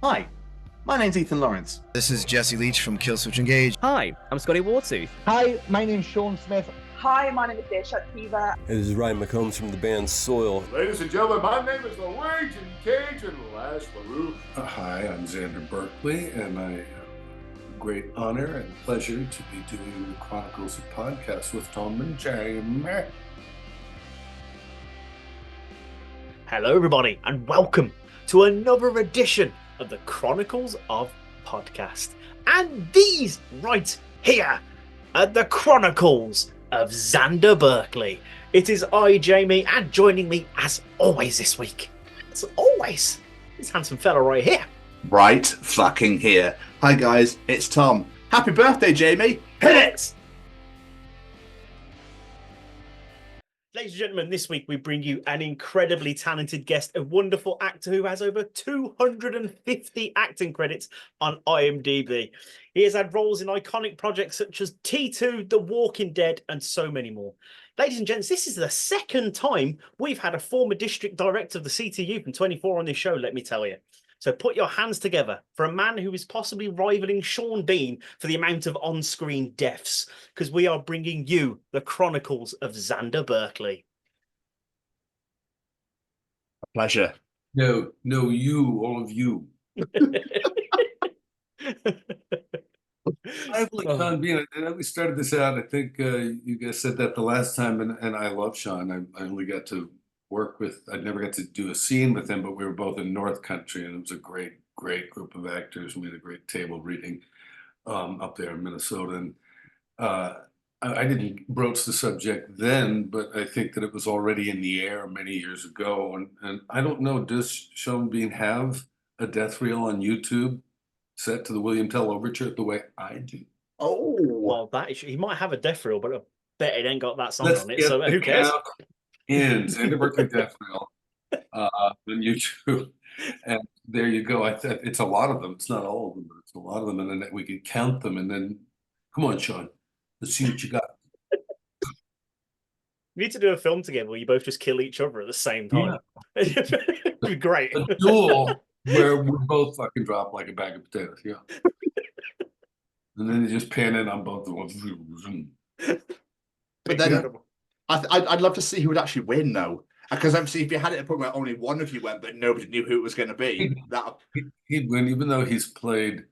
Hi, my name's Ethan Lawrence. This is Jesse Leach from Killswitch Engage. Hi, I'm Scotty Wartooth. Hi, my name's Sean Smith. Hi, my name is Desha Kiva. This is Ryan McCombs from the band Soil. Ladies and gentlemen, my name is the Raging Cajun Lash LaRue. Hi, I'm Xander Berkeley, and I have a great honor and pleasure to be doing the Chronicles of Podcast with Tom and Jamie. Hello, everybody, and welcome to another edition of the Chronicles of Podcast. And these right here are the Chronicles of Xander Berkeley. It is I, Jamie, and joining me as always this week, as always, this handsome fella right here. Right fucking here. Hi guys, it's Tom. Happy birthday, Jamie. Hit it! Ladies and gentlemen, this week we bring you an incredibly talented guest, a wonderful actor who has over 250 acting credits on IMDb. He has had roles in iconic projects such as T2, The Walking Dead, and so many more. Ladies and gents, this is the second time we've had a former district director of the CTU from 24 on this show, let me tell you. So put your hands together for a man who is possibly rivaling Sean Bean for the amount of on-screen deaths, because we are bringing you the Chronicles of Xander Berkeley. A pleasure. No, you, all of you. I have Sean Bean. I know we started this out. I think you guys said that the last time, and I love Sean. I only got to work with, I never got to do a scene with him, but we were both in North Country, and it was a great group of actors. We had a great table reading up there in Minnesota. And I didn't broach the subject then, but I think that it was already in the air many years ago. And I don't know, does Sean Bean have a death reel on YouTube set to the William Tell Overture the way I do? Oh, well, he might have a death reel, but I bet it ain't got that song on it, so who cares? In Xander Berkeley death reel on YouTube, and there you go. It's a lot of them. It's not all of them, but it's a lot of them, and then we can count them. And then, come on, Sean, let's see what you got. We need to do a film together where you both just kill each other at the same time. Yeah. It'd be great. A duel where we both fucking drop like a bag of potatoes. Yeah. And then you just pan in on both of them. But then I'd love to see who would actually win, though. Because obviously, if you had it at a point where only one of you went, but nobody knew who it was going to be, he'd win, even though he's played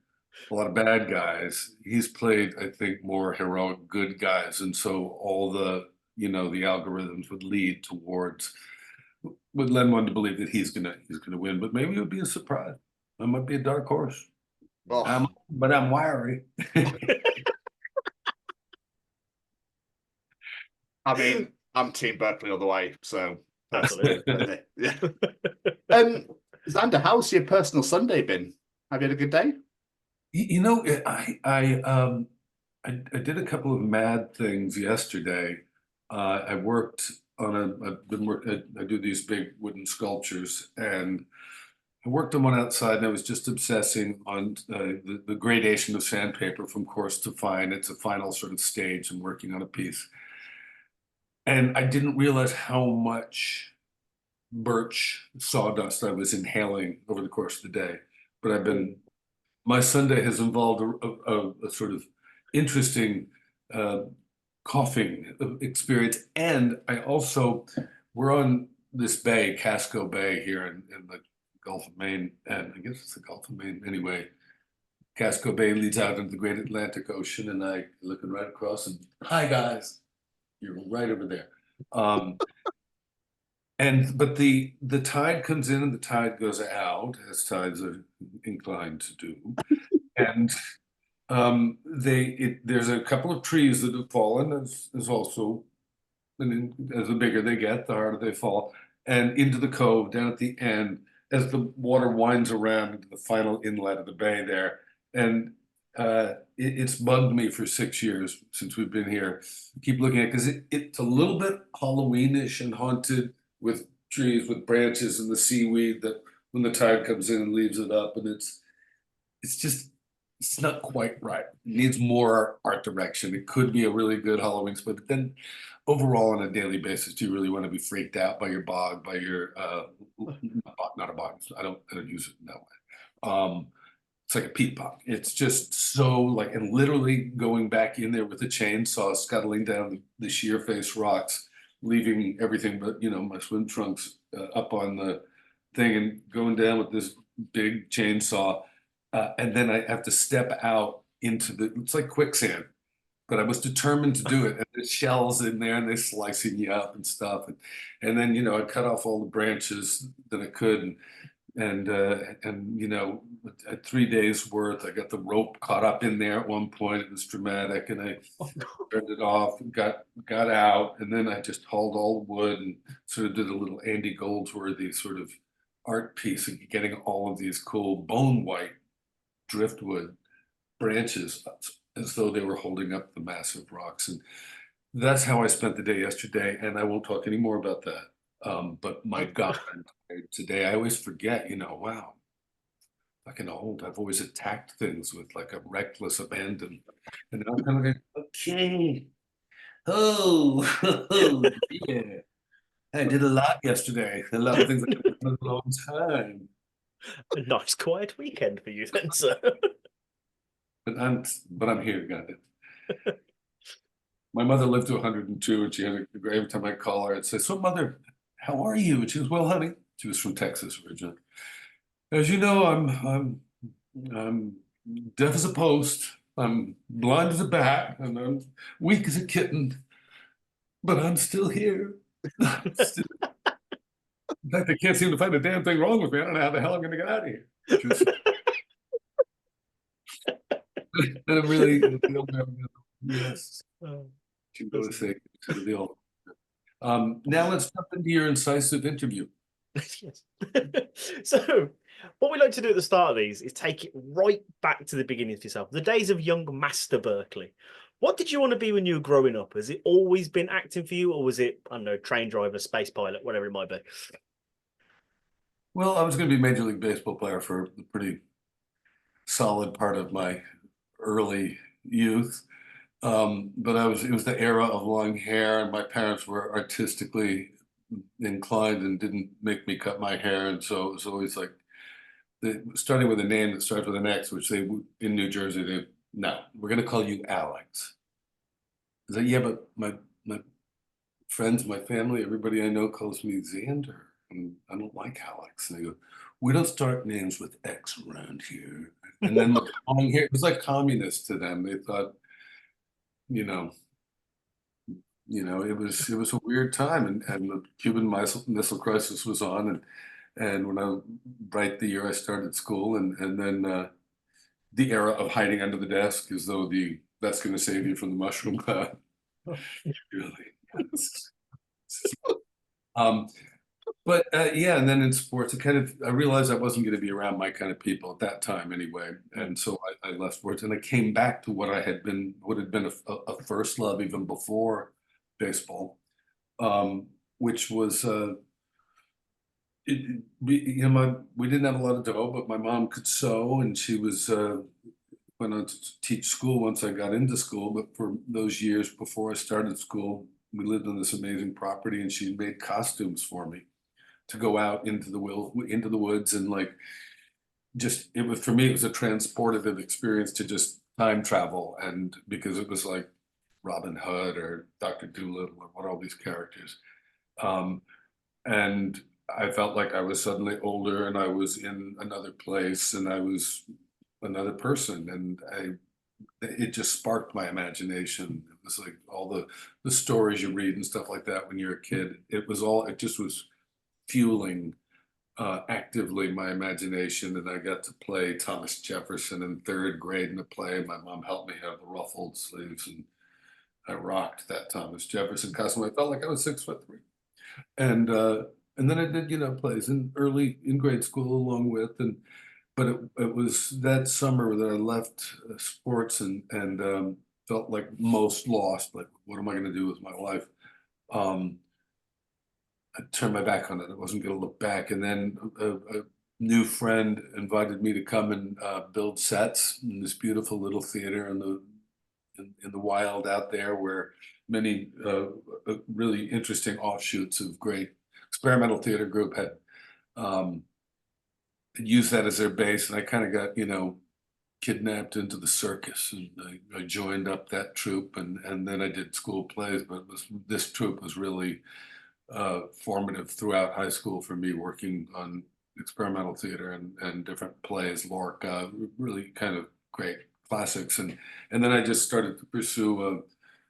a lot of bad guys. He's played, I think, more heroic good guys, and so all the the algorithms would lead towards, would lend one to believe that he's gonna win. But maybe it would be a surprise. It might be a dark horse. Oh. But I'm wiry. I mean, I'm Team Berkeley all the way, so absolutely. Yeah. Xander, how's your personal Sunday been? Have you had a good day? I did a couple of mad things yesterday. I worked on I do these big wooden sculptures, and I worked on one outside, and I was just obsessing on the gradation of sandpaper from coarse to fine. It's a final sort of stage. I'm working on a piece. And I didn't realize how much birch sawdust I was inhaling over the course of the day. But my Sunday has involved a sort of interesting coughing experience. And we're on this bay, Casco Bay here in the Gulf of Maine. And I guess it's the Gulf of Maine anyway. Casco Bay leads out into the great Atlantic Ocean, and I looking right across and, hi guys. You're right over there. But the tide comes in and the tide goes out, as tides are inclined to do. And there's a couple of trees that have fallen, as also, and as the bigger they get, the harder they fall, and into the cove down at the end, as the water winds around into the final inlet of the bay there. And it's bugged me for 6 years since we've been here. I keep looking at it because it's a little bit Halloweenish and haunted, with trees with branches and the seaweed that when the tide comes in and leaves it up, and it's not quite right. It needs more art direction. It could be a really good Halloween spot, but then overall on a daily basis, do you really want to be freaked out by your bog, by your not a bog? I don't use it in that way. It's like a peat bog. It's just so like, and literally going back in there with a chainsaw, scuttling down the sheer face rocks, leaving everything but, my swim trunks up on the thing and going down with this big chainsaw. And then I have to step out into it's like quicksand, but I was determined to do it. And there's shells in there and they're slicing you up and stuff. And then, I cut off all the branches that I could. And at 3 days worth, I got the rope caught up in there at one point. It was dramatic, and I turned it off and got out, and then I just hauled all the wood and sort of did a little Andy Goldsworthy sort of art piece of getting all of these cool bone white driftwood branches as though they were holding up the massive rocks. And that's how I spent the day yesterday, and I won't talk any more about that. But my God, today I always forget, wow, fucking old. I've always attacked things with like a reckless abandon. And now I'm kind of like, okay. Oh, yeah. I did a lot yesterday. A lot of things I did in a long time. A nice quiet weekend for you then, sir. But I'm here, got it. My mother lived to 102, and she had every time I call her, I'd say, "So, Mother, how are you?" And she goes, "Well, honey," she was from Texas originally. "As you know, I'm deaf as a post. I'm blind as a bat, and I'm weak as a kitten, but I'm still here." In fact, I can't seem to find a damn thing wrong with me. I don't know how the hell I'm going to get out of here. And I'm really, yes. You go to say to the old. Now let's jump into your incisive interview. Yes. So, what we like to do at the start of these is take it right back to the beginning of yourself, the days of young Master Berkeley. What did you want to be when you were growing up? Has it always been acting for you, or was it, I don't know, train driver, space pilot, whatever it might be? Well, I was going to be a Major League Baseball player for a pretty solid part of my early youth. But it was the era of long hair, and my parents were artistically inclined and didn't make me cut my hair. And so it was always like, starting with a name that starts with an X, which they, in New Jersey, no, we're going to call you Alex. I said, yeah, but my friends, my family, everybody I know calls me Xander, and I don't like Alex. And they go, we don't start names with X around here. And then the long hair, it was like communist to them. They thought, it was a weird time, and the Cuban Missile Crisis was on, and when right the year I started school, and then the era of hiding under the desk as though that's going to save you from the mushroom cloud. Really. But yeah, and then in sports, I realized I wasn't going to be around my kind of people at that time anyway, and so I left sports, and I came back to what had been a first love even before baseball, which was we didn't have a lot of dough, but my mom could sew, and she went on to teach school once I got into school. But for those years before I started school, we lived on this amazing property, and she made costumes for me to go out into the woods, and for me it was a transportative experience to just time travel, and because it was like Robin Hood or Dr. Dolittle or what, all these characters, and I felt like I was suddenly older, and I was in another place, and I was another person, and it just sparked my imagination. It was like all the stories you read and stuff like that when you're a kid. It just was fueling actively my imagination, and I got to play Thomas Jefferson in third grade in a play. My mom helped me have the ruffled sleeves, and I rocked that Thomas Jefferson costume. I felt like I was 6'3", and then I did plays in grade school along with, but it was that summer that I left sports and felt like most lost. Like, what am I going to do with my life? I turned my back on it. I wasn't going to look back. And then a new friend invited me to come and build sets in this beautiful little theater in the wild out there, where many really interesting offshoots of great experimental theater group had use that as their base. And I kind of got, kidnapped into the circus, and I joined up that troupe, and then I did school plays. But this troupe was really formative throughout high school for me, working on experimental theater and different plays, Lorca, really kind of great classics. And then I just started to pursue.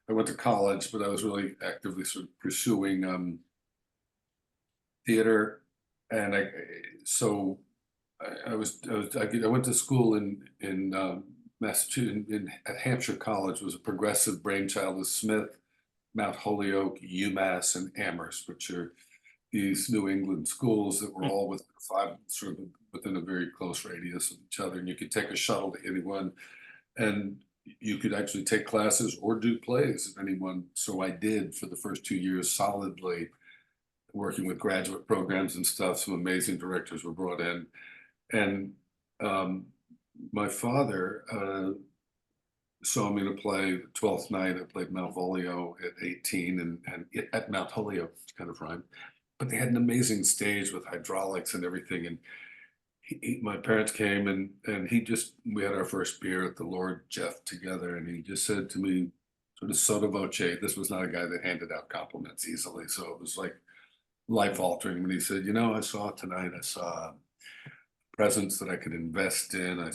I went to college, but I was really actively sort of pursuing theater, and I went to school in Massachusetts at Hampshire College. It was a progressive brainchild of Smith, Mount Holyoke, UMass, and Amherst, which are these New England schools that were all within a very close radius of each other, and you could take a shuttle to anyone, and you could actually take classes or do plays at anyone. So I did for the first 2 years solidly, working with graduate programs and stuff. Some amazing directors were brought in. And my father saw me in a play, Twelfth Night. I played Malvolio at 18, and at Mount Holyoke, it's kind of rhyme. But they had an amazing stage with hydraulics and everything. And my parents came, and we had our first beer at the Lord Jeff together, and he just said to me, sort of sotto voce, this was not a guy that handed out compliments easily, so it was like life altering. When he said, I saw a presence that I could invest in. I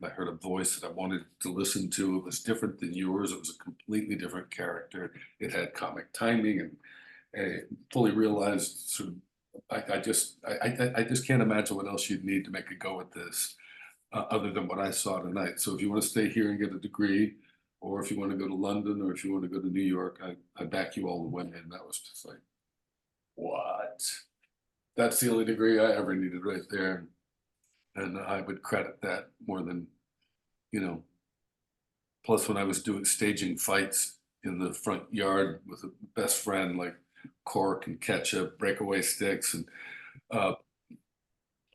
heard a voice that I wanted to listen to. It was different than yours. It was a completely different character. It had comic timing, and I fully realized sort of, I just can't imagine what else you'd need to make a go at this, other than what I saw tonight. So if you want to stay here and get a degree, or if you want to go to London, or if you want to go to New York, I back you all the way. And that was just like, what? That's the only degree I ever needed right there. And I would credit that more than, plus when I was staging fights in the front yard with a best friend, like cork and ketchup, breakaway sticks, and on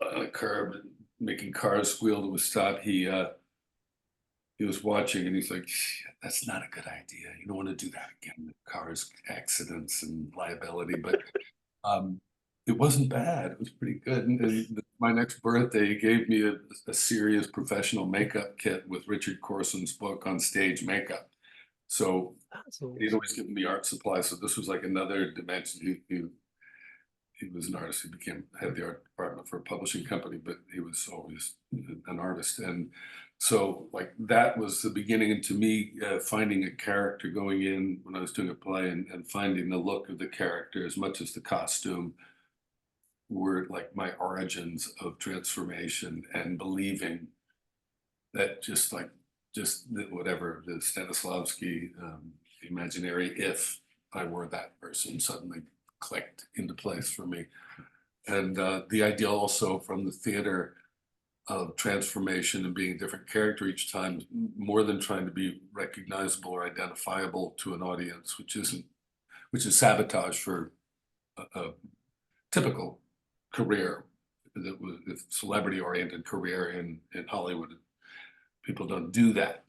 a curb, and making cars squeal to a stop. He was watching, and he's like, that's not a good idea. You don't want to do that again. Cars, accidents, and liability. But it wasn't bad. It was pretty good. And my next birthday, he gave me a serious professional makeup kit with Richard Corson's book on stage makeup. So awesome. He'd always given me art supplies. So this was like another dimension. He was an artist. He became head of the art department for a publishing company, but he was always an artist. And so like that was the beginning. And to me, finding a character, going in when I was doing a play, and finding the look of the character as much as the costume were like my origins of transformation, and believing that just whatever the Stanislavski imaginary, if I were that person, suddenly clicked into place for me. And the idea also from the theater of transformation and being a different character each time, more than trying to be recognizable or identifiable to an audience, which is sabotage for a typical career, that was a celebrity-oriented career in Hollywood. People don't do that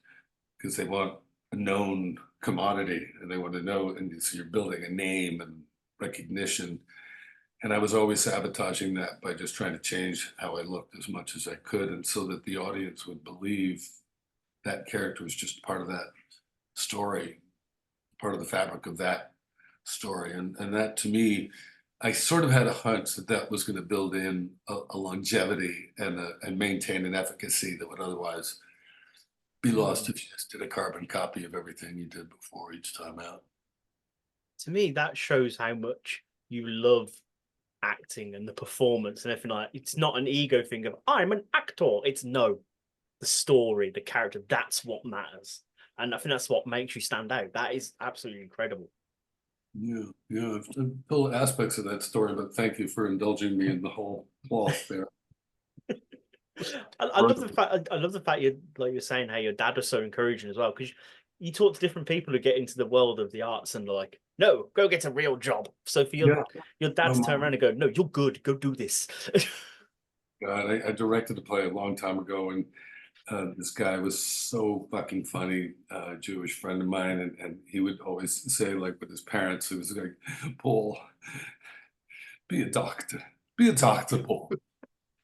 because they want a known commodity, and they want to know, and so you're building a name and recognition. And I was always sabotaging that by just trying to change how I looked as much as I could, and so that the audience would believe that character was just part of that story, part of the fabric of that story. And that, to me, I sort of had a hunch that was going to build in a longevity and maintain an efficacy that would otherwise be lost if you just did a carbon copy of everything you did before each time out. To me, that shows how much you love acting and the performance and everything like that. It's not an ego thing of, I'm an actor. It's no, the story, the character, that's what matters. And I think that's what makes you stand out. That is absolutely incredible. Yeah, I've told aspects of that story, but thank you for indulging me in the whole cloth there. I love the fact you're saying how your dad was so encouraging as well, because you talk to different people who get into the world of the arts and they're like, no, go get a real job. So for your dad to turn around and go, no, you're good, go do this. God, I directed a play a long time ago, and this guy was so fucking funny, Jewish friend of mine, and he would always say, like with his parents, he was like, Paul, be a doctor, Paul.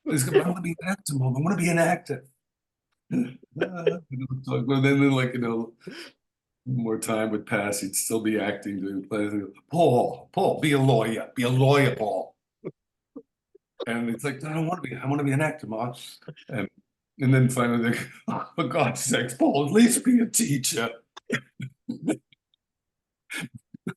He's going, I want to be an actor, Mom. I want to be an actor. But then, like, more time would pass. He'd still be acting, doing plays. Paul, be a lawyer, Paul. And it's like, I don't want to be. I want to be an actor, Mom. And then finally, like, oh, for God's sakes, Paul, at least be a teacher.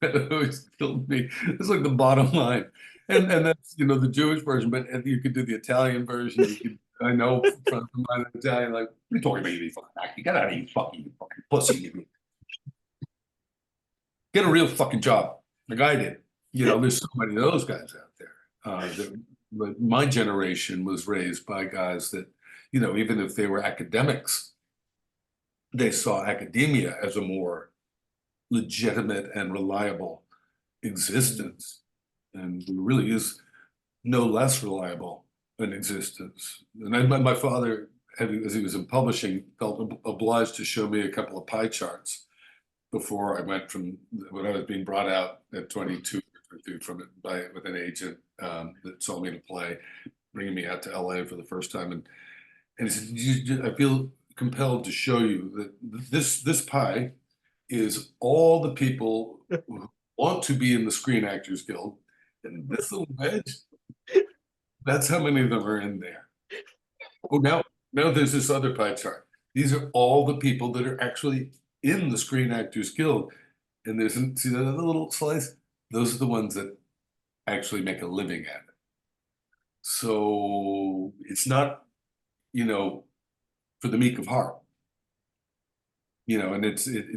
That always killed me. It's like the bottom line. And that's, the Jewish version, but you could do the Italian version. I know from my Italian, like, what are you talking about, you fucking actor? Get out of here, you fucking pussy. Get a real fucking job, like I did. There's so many of those guys out there. But my generation was raised by guys that, even if they were academics, they saw academia as a more legitimate and reliable existence. And it really is no less reliable an existence. And my father, as he was in publishing, felt obliged to show me a couple of pie charts before I went from when I was being brought out at 22 with an agent that sold me to play, bringing me out to LA for the first time. And he said, I feel compelled to show you that this pie is all the people who want to be in the Screen Actors Guild. And this little wedge, that's how many of them are in there. Oh, now there's this other pie chart. These are all the people that are actually in the Screen Actors Guild. And see that other little slice? Those are the ones that actually make a living at it. So it's not, for the meek of heart. And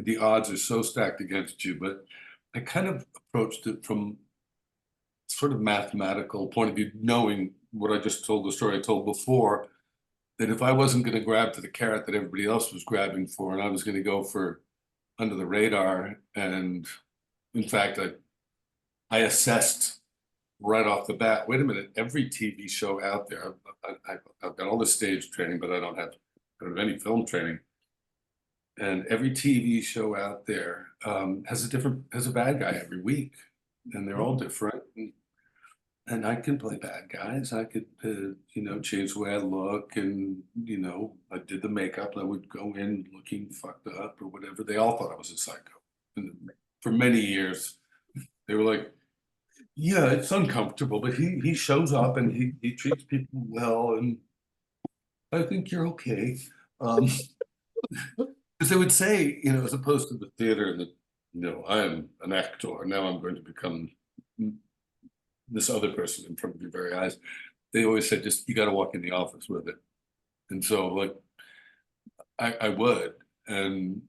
the odds are so stacked against you. But I kind of approached it from sort of mathematical point of view, knowing what I just told, the story I told before, that if I wasn't going to grab to the carrot that everybody else was grabbing for, and I was going to go for under the radar, and in fact, I assessed right off the bat, wait a minute, every TV show out there, I've got all the stage training, but I don't have any film training. And every TV show out there has a bad guy every week, and they're all different. And I can play bad guys. I could, change the way I look, and I did the makeup. I would go in looking fucked up or whatever. They all thought I was a psycho. And for many years, they were like, "Yeah, it's uncomfortable, but he shows up and he treats people well, and I think you're okay." Because they would say, as opposed to the theater that, I'm an actor, now I'm going to become this other person in front of your very eyes. They always said, you got to walk in the office with it. And so, like, I would, and,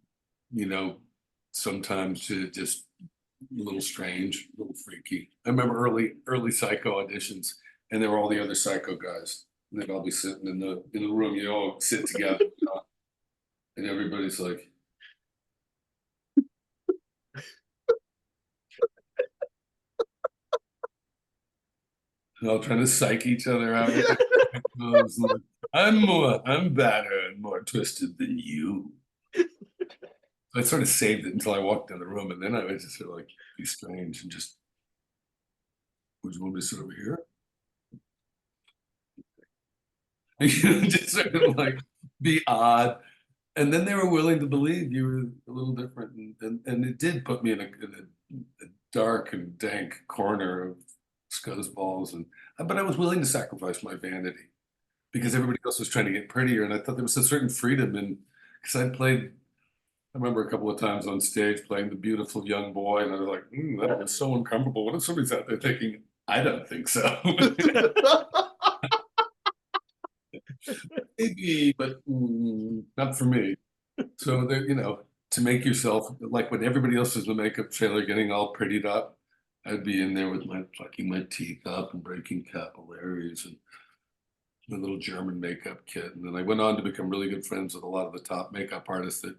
sometimes it just a little strange, a little freaky. I remember early Psycho auditions, and there were all the other Psycho guys, and they'd all be sitting in the room, all sit together. And everybody's like, all trying to psych each other out. Like, I'm badder and more twisted than you. So I sort of saved it until I walked in the room, and then I would just sort of like be strange and just, would you want me to sit over here? Just sort of like be odd. And then they were willing to believe you were a little different, and it did put me in a dark and dank corner of scuzzballs, but I was willing to sacrifice my vanity because everybody else was trying to get prettier, and I thought there was a certain freedom in, because I remember a couple of times on stage playing the beautiful young boy, and I was like, that was so uncomfortable. What if somebody's out there thinking, I don't think so. Maybe, but not for me. So to make yourself like when everybody else is in the makeup trailer getting all prettied up, I'd be in there with plucking my teeth up and breaking capillaries and a little German makeup kit. And then I went on to become really good friends with a lot of the top makeup artists that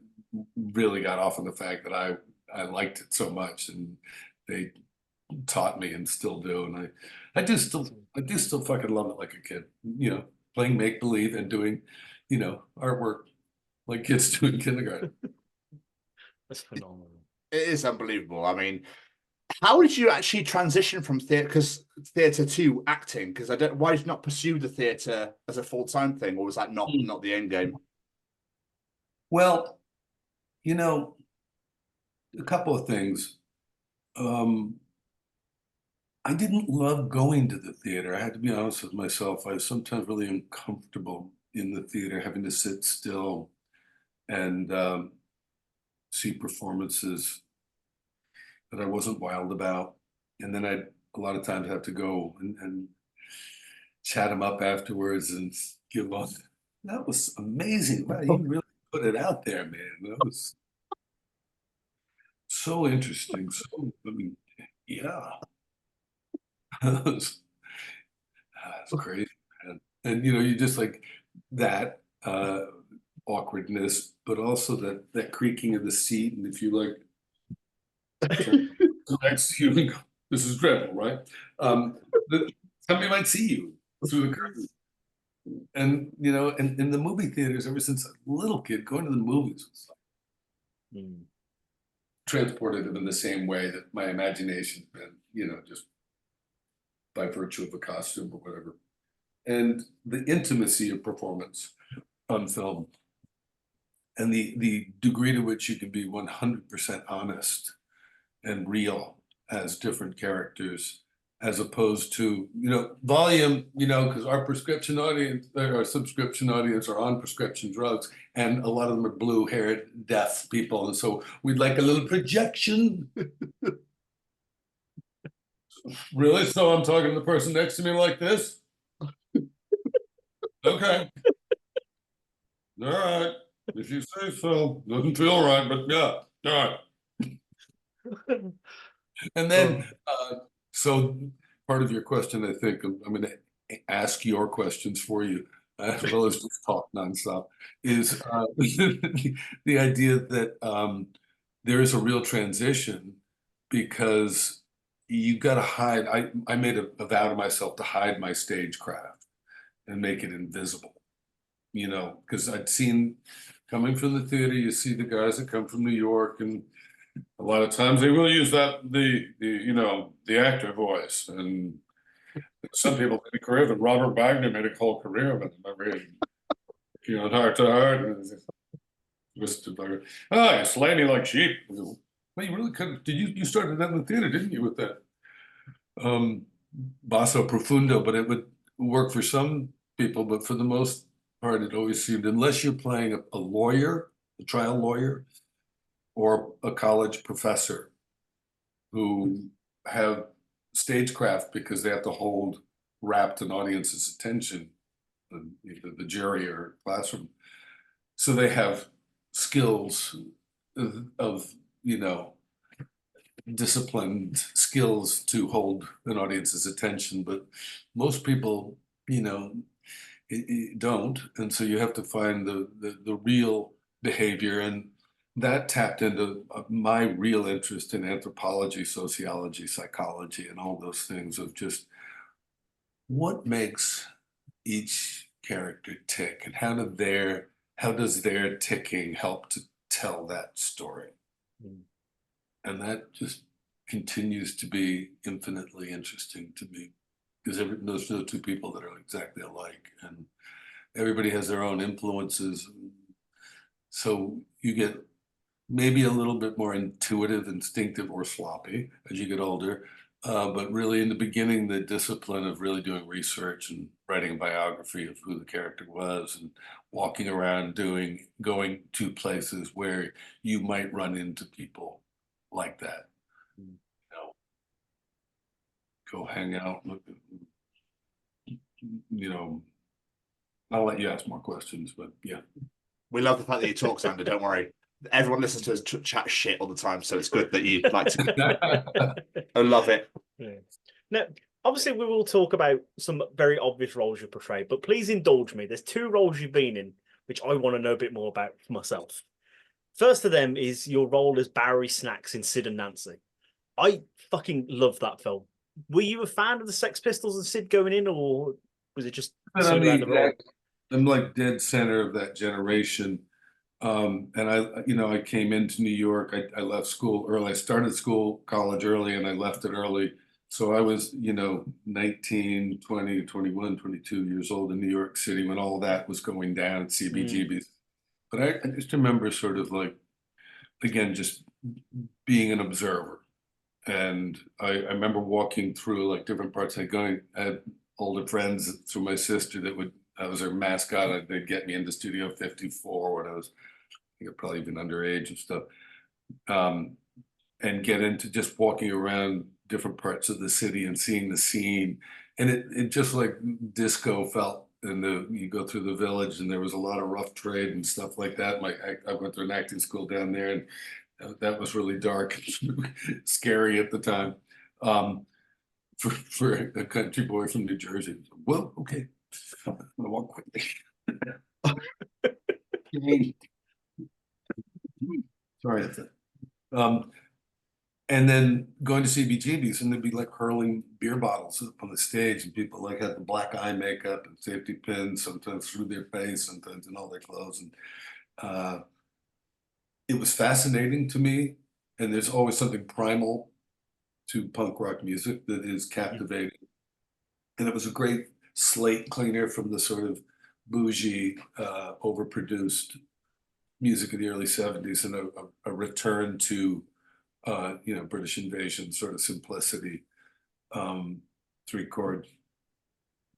really got off on the fact that I liked it so much, and they taught me and still do. And I do still fucking love it like a kid, playing make-believe and doing, artwork like kids do in kindergarten. That's phenomenal. It is unbelievable. I mean, How did you actually transition from theatre to acting? Because why did you not pursue the theatre as a full-time thing, or was that not the end game? Well, you know, a couple of things. I didn't love going to the theater. I had to be honest with myself. I was sometimes really uncomfortable in the theater, having to sit still and see performances that I wasn't wild about. And then I'd a lot of times have to go and chat them up afterwards and give on. That was amazing. Wow, you really put it out there, man. That was so interesting. So, I mean, yeah. It's crazy, man. And you just like that awkwardness, but also that creaking of the seat. And if you like next to you and go, this is dreadful, right? Somebody might see you through the curtain. And and in the movie theaters, ever since a little kid, going to the movies was like transported in the same way that my imagination's been, just by virtue of a costume or whatever. And the intimacy of performance on film and the degree to which you can be 100% honest and real as different characters, as opposed to, volume, because our prescription audience, our subscription audience are on prescription drugs, and a lot of them are blue-haired, deaf people. And so we'd like a little projection. Really? So I'm talking to the person next to me like this? Okay. All right. If you say so. Doesn't feel right, but yeah. All right. And then, so part of your question, I think, I'm going to ask your questions for you, as well as just talk nonstop, is the idea that there is a real transition, because you got to hide. I made a vow to myself to hide my stagecraft and make it invisible, because I'd seen, coming from the theater, you see the guys that come from New York, and a lot of times they will use the actor voice. And some people made a career, but Robert Wagner made a whole career of it. I read, Heart to Heart, and twisted like, you slay me like sheep. Well, you really could. You started that in the theater, didn't you, with that basso profundo? But it would work for some people, but for the most part, it always seemed, unless you're playing a lawyer, a trial lawyer, or a college professor who have stagecraft because they have to hold rapt an audience's attention, either the jury or classroom. So they have skills of disciplined skills to hold an audience's attention, but most people, don't. And so you have to find the real behavior, and that tapped into my real interest in anthropology, sociology, psychology, and all those things of just what makes each character tick, and how does their ticking help to tell that story. And that just continues to be infinitely interesting to me, because there's no two people that are exactly alike, and everybody has their own influences. So you get maybe a little bit more intuitive, instinctive, or sloppy as you get older. But really in the beginning, the discipline of really doing research and writing a biography of who the character was, and walking around going to places where you might run into people like that. Go hang out, I'll let you ask more questions, but yeah. We love the fact that you talk, Xander, don't worry. Everyone listens to us chat shit all the time, so it's good that you like to. I love it. Yeah. Now, obviously, we will talk about some very obvious roles you portray, but please indulge me. There's two roles you've been in, which I want to know a bit more about for myself. First of them is your role as Barry Snacks in Sid and Nancy. I fucking love that film. Were you a fan of the Sex Pistols and Sid going in, or was it just I'm like dead center of that generation. And I came into New York. I left school early. I started college early, and I left it early. So I was, 19, 20, 21, 22 years old in New York City when all that was going down at CBGB's. But I just remember sort of like, again, just being an observer. And I remember walking through like different parts. I had older friends through my sister that was her mascot. They'd get me into Studio 54 when I was, probably even underage and stuff. And get into just walking around different parts of the city and seeing the scene. And it just like disco felt. And you go through the village, and there was a lot of rough trade and stuff like that. I went to an acting school down there, and that was really dark, scary at the time. For a country boy from New Jersey. Well, okay, I'm gonna walk quickly. Sorry, that's it. And then going to CBGB's, and they'd be like hurling beer bottles up on the stage, and people like had the black eye makeup and safety pins, sometimes through their face, sometimes in all their clothes. And it was fascinating to me. And there's always something primal to punk rock music that is captivating. And it was a great slate cleaner from the sort of bougie, overproduced music of the early 70s, and a return to British invasion sort of simplicity, 3-chord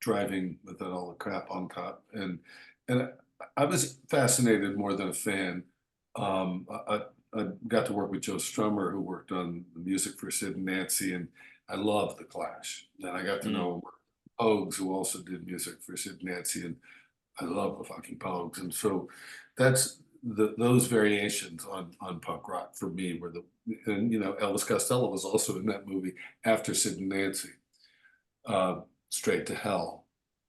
driving without all the crap on top. And I was fascinated more than a fan. I got to work with Joe Strummer, who worked on the music for Sid and Nancy, and I loved the Clash. And I got to know Pogues, who also did music for Sid and Nancy, and I love the fucking Pogues. And so that's those variations on punk rock for me were Elvis Costello was also in that movie after Sid and Nancy, Straight to Hell.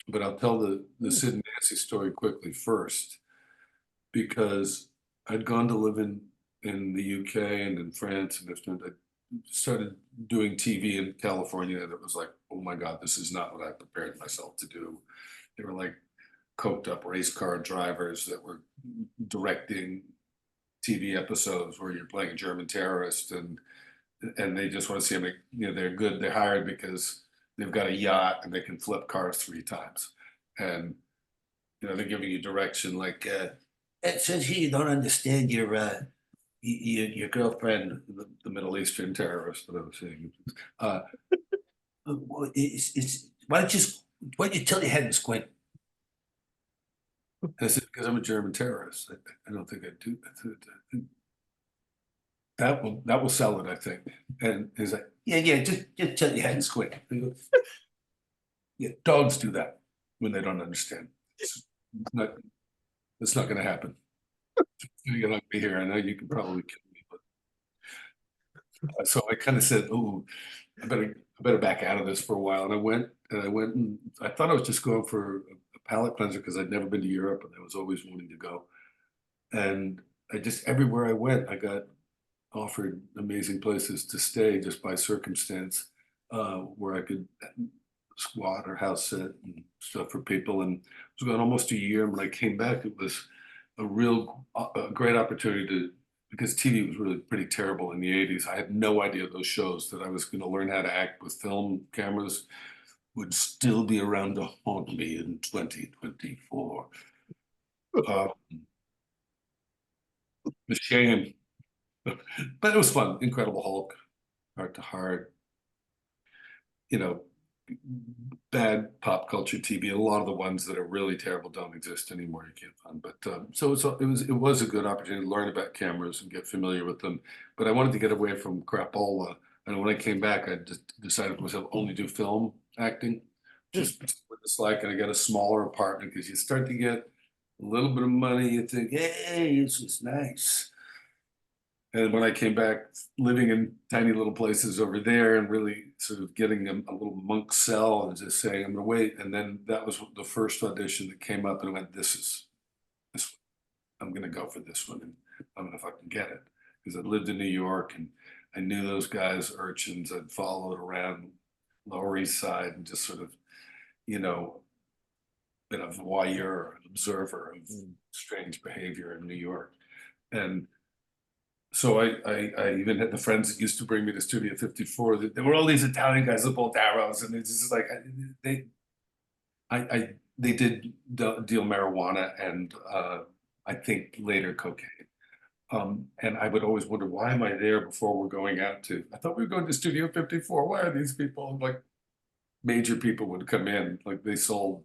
But I'll tell the Sid and Nancy story quickly first, because I'd gone to live in the UK and in France, and I started doing TV in California, and it was like, oh my God, this is not what I prepared myself to do. They were like coked up race car drivers that were directing TV episodes where you're playing a German terrorist, and they just want to see them. They're good. They're hired because they've got a yacht and they can flip cars 3 times, and they're giving you direction like, it says here you don't understand your girlfriend, the Middle Eastern terrorist that I was saying. Why don't you tilt your head and squint? And I said, because I'm a German terrorist. I don't think I do. That will sell it, I think. And he's like, yeah, just tilt your head and squint. Yeah, dogs do that when they don't understand. It's not going to happen. You're not be here. I know you can probably kill me, but so I kind of said, "Oh, I better back out of this for a while." And I went and I thought I was just going for a palate cleanser because I'd never been to Europe and I was always wanting to go. And everywhere I went, I got offered amazing places to stay just by circumstance, where I could squat or house sit and stuff for people. And it was going almost a year. And when I came back, it was a great opportunity because TV was really pretty terrible in the 80s. I had no idea those shows that I was going to learn how to act with film cameras would still be around to haunt me in 2024. The shame. But it was fun. Incredible Hulk, Heart to Heart, bad pop culture TV. A lot of the ones that are really terrible don't exist anymore. You can't find. But so it was a good opportunity to learn about cameras and get familiar with them. But I wanted to get away from crapola. And when I came back, I just decided to myself only do film acting. Just what it's like, and I got a smaller apartment because you start to get a little bit of money. You think, hey, this is nice. And when I came back, living in tiny little places over there and really sort of getting a little monk cell and just saying, I'm going to wait. And then that was the first audition that came up, and I went, this one. I'm going to go for this one, and I'm going to fucking get it. Because I lived in New York, and I knew those guys, urchins. I'd followed around Lower East Side and just sort of, been a voyeur, an observer of strange behavior in New York. And so I even had the friends that used to bring me to Studio 54. There were all these Italian guys that pulled arrows, and it's just like they did deal marijuana and I think later cocaine. And I would always wonder, why am I there before we're going out to? I thought we were going to Studio 54. Why are these people? Like major people would come in, like they sold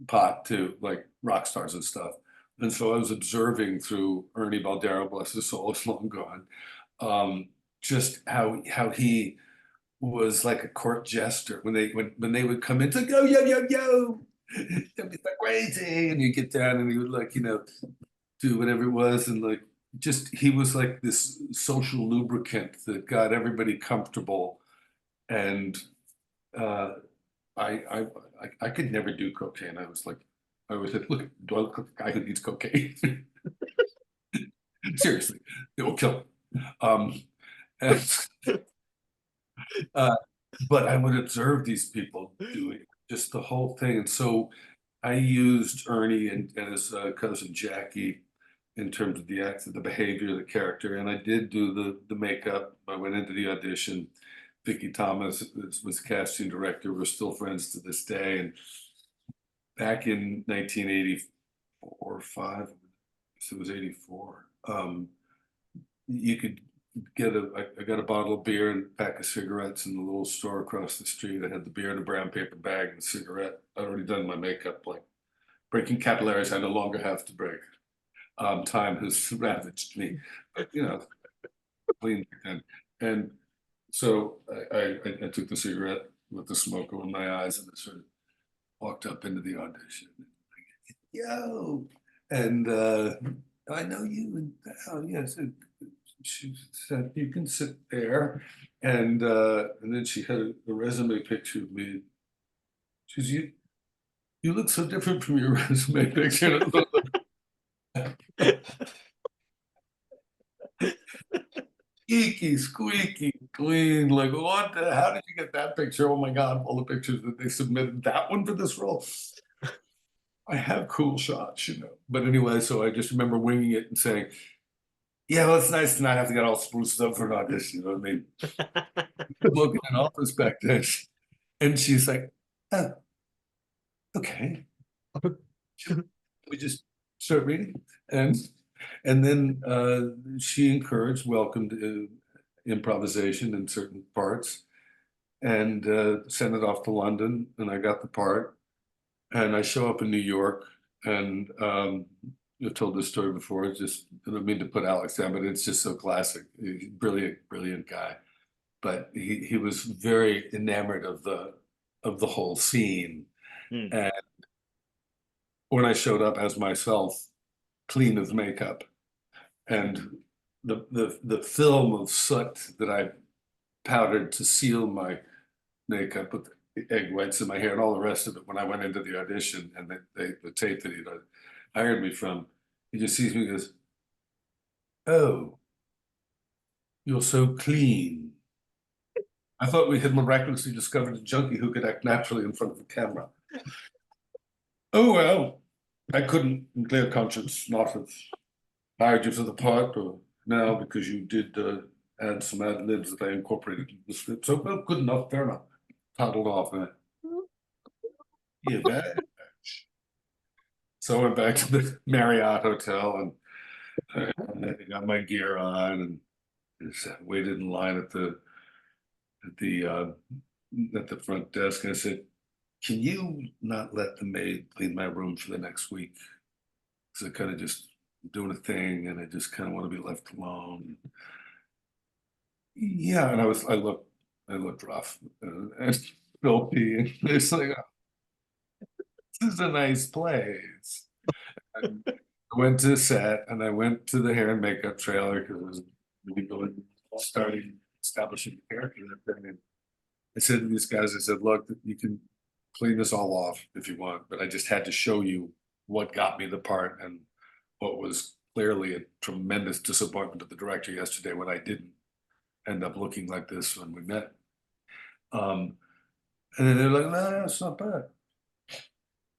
pot to like rock stars and stuff. And so I was observing through Ernie Baldero, bless his soul, is long gone, just how he was like a court jester when they would come in. It's like, yo, yo, yo, yo, don't be so crazy. And you get down and he would like, do whatever it was. And like, just, he was like this social lubricant that got everybody comfortable. And I could never do cocaine. I was like, I always said, look, do I look like a guy who needs cocaine? Seriously, it will kill him. But I would observe these people doing just the whole thing. And so I used Ernie and his cousin Jackie in terms of the act, the behavior, the character. And I did do the makeup. I went into the audition. Vicki Thomas was casting director. We're still friends to this day. And back in 1984 or 5, so it was 84, you could get I got a bottle of beer and a pack of cigarettes in the little store across the street. I had the beer in a brown paper bag and a cigarette. I'd already done my makeup, like breaking capillaries I no longer have to break. Time has ravaged me, but clean. And so I took the cigarette with the smoke over my eyes and I sort of walked up into the audition. Yo, and I know you, and oh yes. She said, you can sit there. And then she had a resume picture of me. She says, you look so different from your resume picture. Geeky, squeaky, clean. Like, what? How did you get that picture? Oh my God, all the pictures that they submitted, that one for this role. I have cool shots, But anyway, so I just remember winging it and saying, yeah, well, it's nice to not have to get all spruced up for an audition, you know what I mean? Looking in an office back there, and she's like, oh, okay. We just start reading. And then she welcomed improvisation in certain parts and sent it off to London, and I got the part. And I show up in New York, and I've told this story before. It's just, I don't mean to put Alex down, but it's just so classic. He's a brilliant guy. But he was very enamored of the whole scene. And when I showed up as myself, clean of makeup, and the film of soot that I powdered to seal my makeup with egg whites in my hair and all the rest of it, when I went into the audition and the tape that he hired me from, he just sees me and goes, oh, you're so clean. I thought we had miraculously discovered a junkie who could act naturally in front of the camera. Oh, well, I couldn't in clear conscience not have hired you for the part, or now because you did add some ad libs that I incorporated into the script. So, well, good enough, fair enough. Toddled off there. Yeah, very much. So I went back to the Marriott Hotel and I got my gear on and just waited in line at the front desk. And I said, can you not let the maid clean my room for the next week? Because I kind of just doing a thing and I just kind of want to be left alone. Yeah, and I looked rough and filthy, and it's like, oh, this is a nice place. And I went to the set and I went to the hair and makeup trailer because it was really going, starting establishing the character and everything. And I said to these guys, I said, look, you can clean this all off if you want, but I just had to show you what got me the part and what was clearly a tremendous disappointment to the director yesterday when I didn't end up looking like this when we met. And then they're like, no, it's not bad.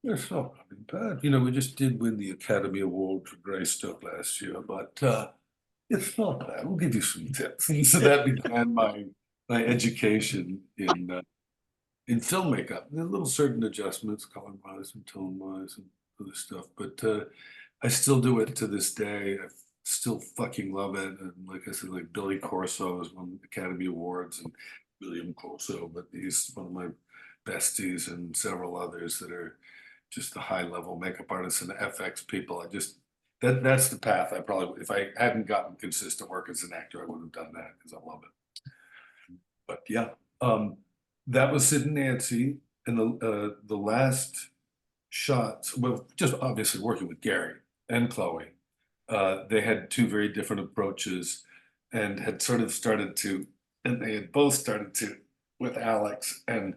It's not bad. You know, we just did win the Academy Award for Greystoke last year, but it's not bad. We'll give you some tips. And so that began my education in film makeup. There are little certain adjustments, color-wise and tone-wise and other stuff, but I still do it to this day. I still fucking love it. And like I said, like Billy Corso has won Academy Awards, and William Corso, but he's one of my besties, and several others that are just the high-level makeup artists and FX people. I just that's the path. I probably, if I hadn't gotten consistent work as an actor, I would have done that because I love it. But yeah, that was Sid and Nancy, and the last shots. Well, just obviously working with Gary and Chloe. They had two very different approaches, and had sort of started to, and they had both started to with Alex. And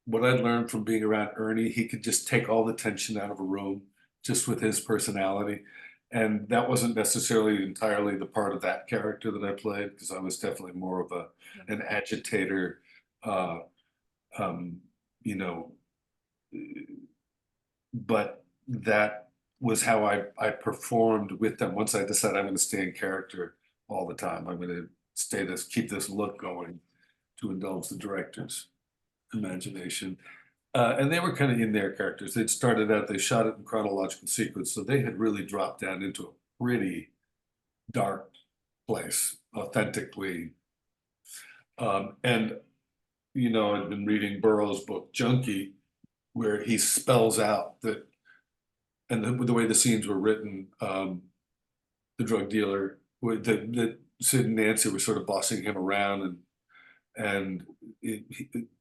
what I'd learned from being around Ernie, he could just take all the tension out of a room just with his personality. And that wasn't necessarily entirely the part of that character that I played, because I was definitely more of an agitator, you know, but that was how I performed with them. Once I decided I'm going to stay in character all the time, I'm going to keep this look going to indulge the director's imagination. And they were kind of in their characters. They'd started out, they shot it in chronological sequence, so they had really dropped down into a pretty dark place, authentically. And, you know, I'd been reading Burroughs' book, Junkie, where he spells out that, and the way the scenes were written, the drug dealer, that Sid and Nancy were sort of bossing him around, and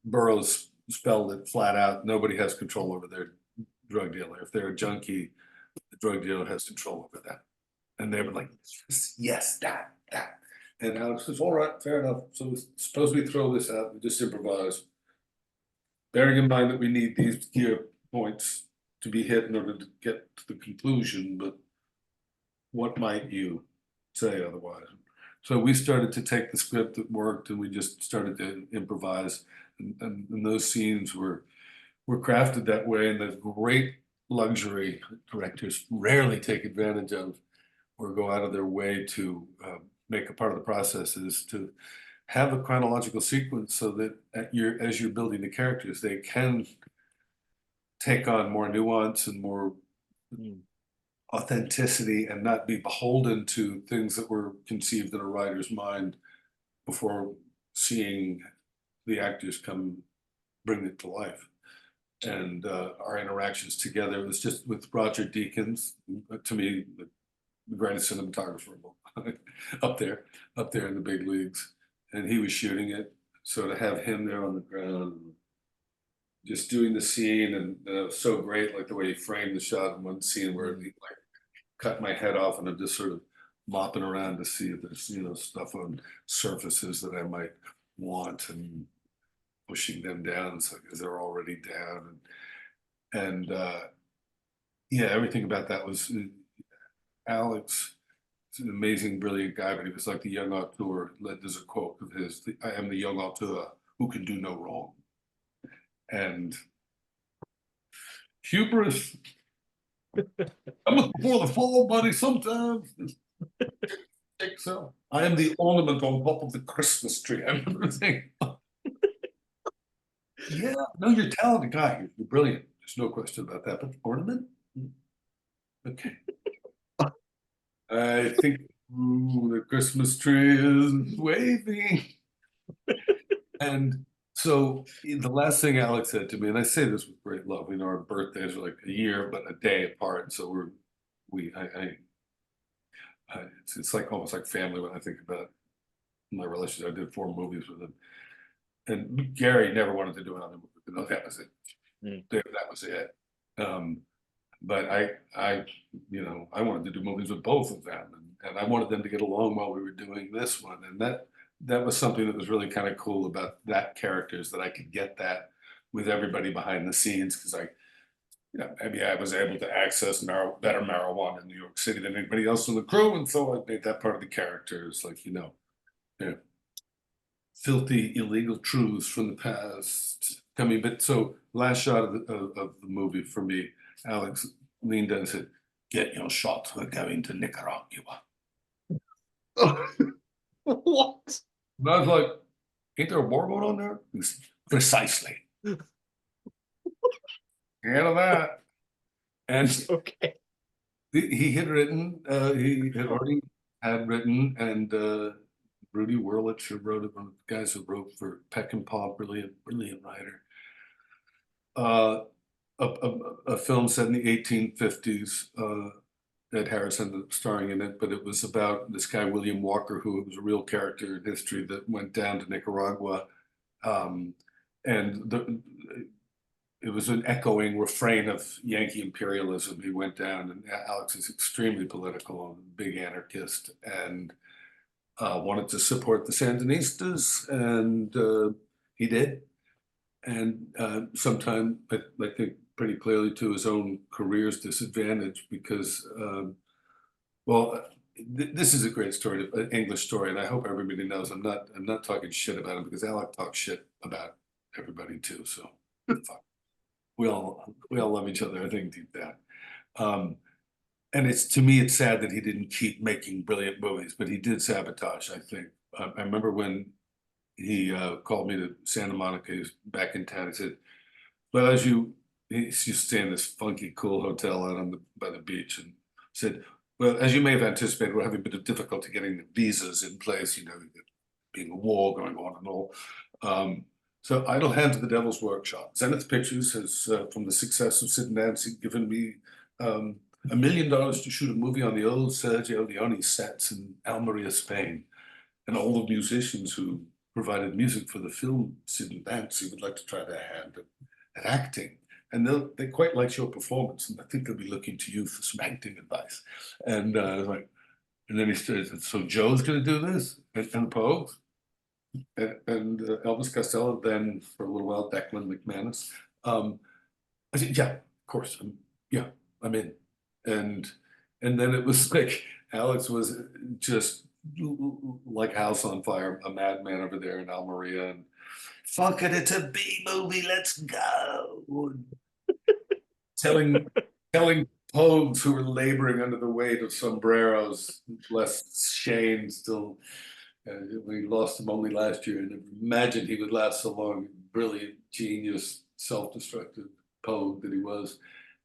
Burroughs spelled it flat out: nobody has control over their drug dealer. If they're a junkie, the drug dealer has control over that. And they were like, yes, that. And Alex says, all right, fair enough. So suppose we throw this out and just improvise, bearing in mind that we need these gear points to be hit in order to get to the conclusion, but what might you say otherwise? So we started to take the script that worked, and we just started to improvise. And those scenes were crafted that way. And the great luxury directors rarely take advantage of or go out of their way to make a part of the process is to have a chronological sequence, so that as you're building the characters, they can take on more nuance and more authenticity, and not be beholden to things that were conceived in a writer's mind before seeing the actors bring it to life. And our interactions together, it was just with Roger Deakins, to me, the greatest cinematographer up there in the big leagues. And he was shooting it. So to have him there on the ground, just doing the scene, and it was so great, like the way he framed the shot in one scene where he like cut my head off, and I'm just sort of mopping around to see if there's, you know, stuff on surfaces that I might want, and pushing them down so because they're already down. And yeah, everything about that was Alex. He's an amazing, brilliant guy, but he was like the young auteur. There's a quote of his: "I am the young auteur who can do no wrong." And hubris. I'm looking for the fall, buddy. Sometimes. So I am the ornament on top of the Christmas tree. I remember thinking, yeah, no, you're a talented guy. You're brilliant. There's no question about that. But ornament? Okay. I think the Christmas tree is waving. And so the last thing Alex said to me, and I say this with great love, you know, our birthdays are like a year, but a day apart. So it's like almost like family when I think about my relationship. I did 4 movies with him. And Gary never wanted to do another movie. No, that was it. That was it. But I wanted to do movies with both of them, and I wanted them to get along while we were doing this one. And that was something that was really kind of cool about that character, is that I could get that with everybody behind the scenes, because maybe I was able to access better marijuana in New York City than anybody else in the crew, and so I made that part of the character. It's like, filthy, illegal truths from the past coming. But so last shot of the movie for me, Alex leaned down and said, "Get your shot. We're going to Nicaragua." What? And I was like, "Ain't there a war going on there?" He said, "Precisely." Handle that. And Okay. he had written, he had already had written, and Rudy Wurlitz, who wrote it, one of the guys who wrote for Peck and Paw, brilliant writer. A film set in the 1850s, Ed Harrison starring in it, but it was about this guy, William Walker, who was a real character in history that went down to Nicaragua. And it was an echoing refrain of Yankee imperialism. He went down, and Alex is extremely political and a big anarchist, and wanted to support the Sandinistas, and he did. And sometime, I think pretty clearly to his own career's disadvantage, because, this is a great story, an English story, and I hope everybody knows I'm not talking shit about him, because Alec talks shit about everybody too. So fuck. We all love each other, I think, deep down. And to me, it's sad that he didn't keep making brilliant movies, but he did sabotage, I think. I remember when he called me to Santa Monica, he was back in town. He said, "Well, he's just staying in this funky, cool hotel out by the beach," and said, "Well, as you may have anticipated, we're having a bit of difficulty getting the visas in place, being a war going on and all. So idle hand to the devil's workshop. Zenith Pictures has, from the success of Sid and Nancy, given me $1 million to shoot a movie on the old Sergio Leone sets in Almeria, Spain. And all the musicians who provided music for the film Sid and Nancy would like to try their hand at acting. And they quite like your performance, and I think they'll be looking to you for some acting advice." And I was like, and then he said, "So Joe's going to do this?" And Pogues. And Elvis Costello, then for a little while, Declan McManus. I said, "Yeah, of course. I'm in." And then it was like Alex was just like house on fire, a madman over there in Almeria, and "Fuck it, it's a B movie, let's go." telling Pogues, who were laboring under the weight of sombreros, bless Shane still. We lost him only last year, and imagine he would last so long. Brilliant, genius, self-destructive Pogue that he was.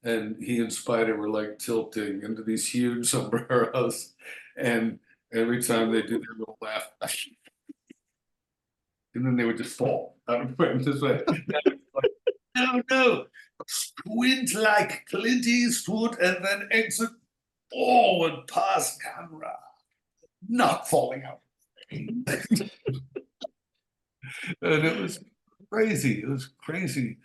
And he and Spider were like tilting into these huge sombreros, and every time they do their little laugh, and then they would just fall out of frame this way. No, squint like Clint Eastwood, and then exit forward past camera, not falling out. And it was crazy. It was crazy,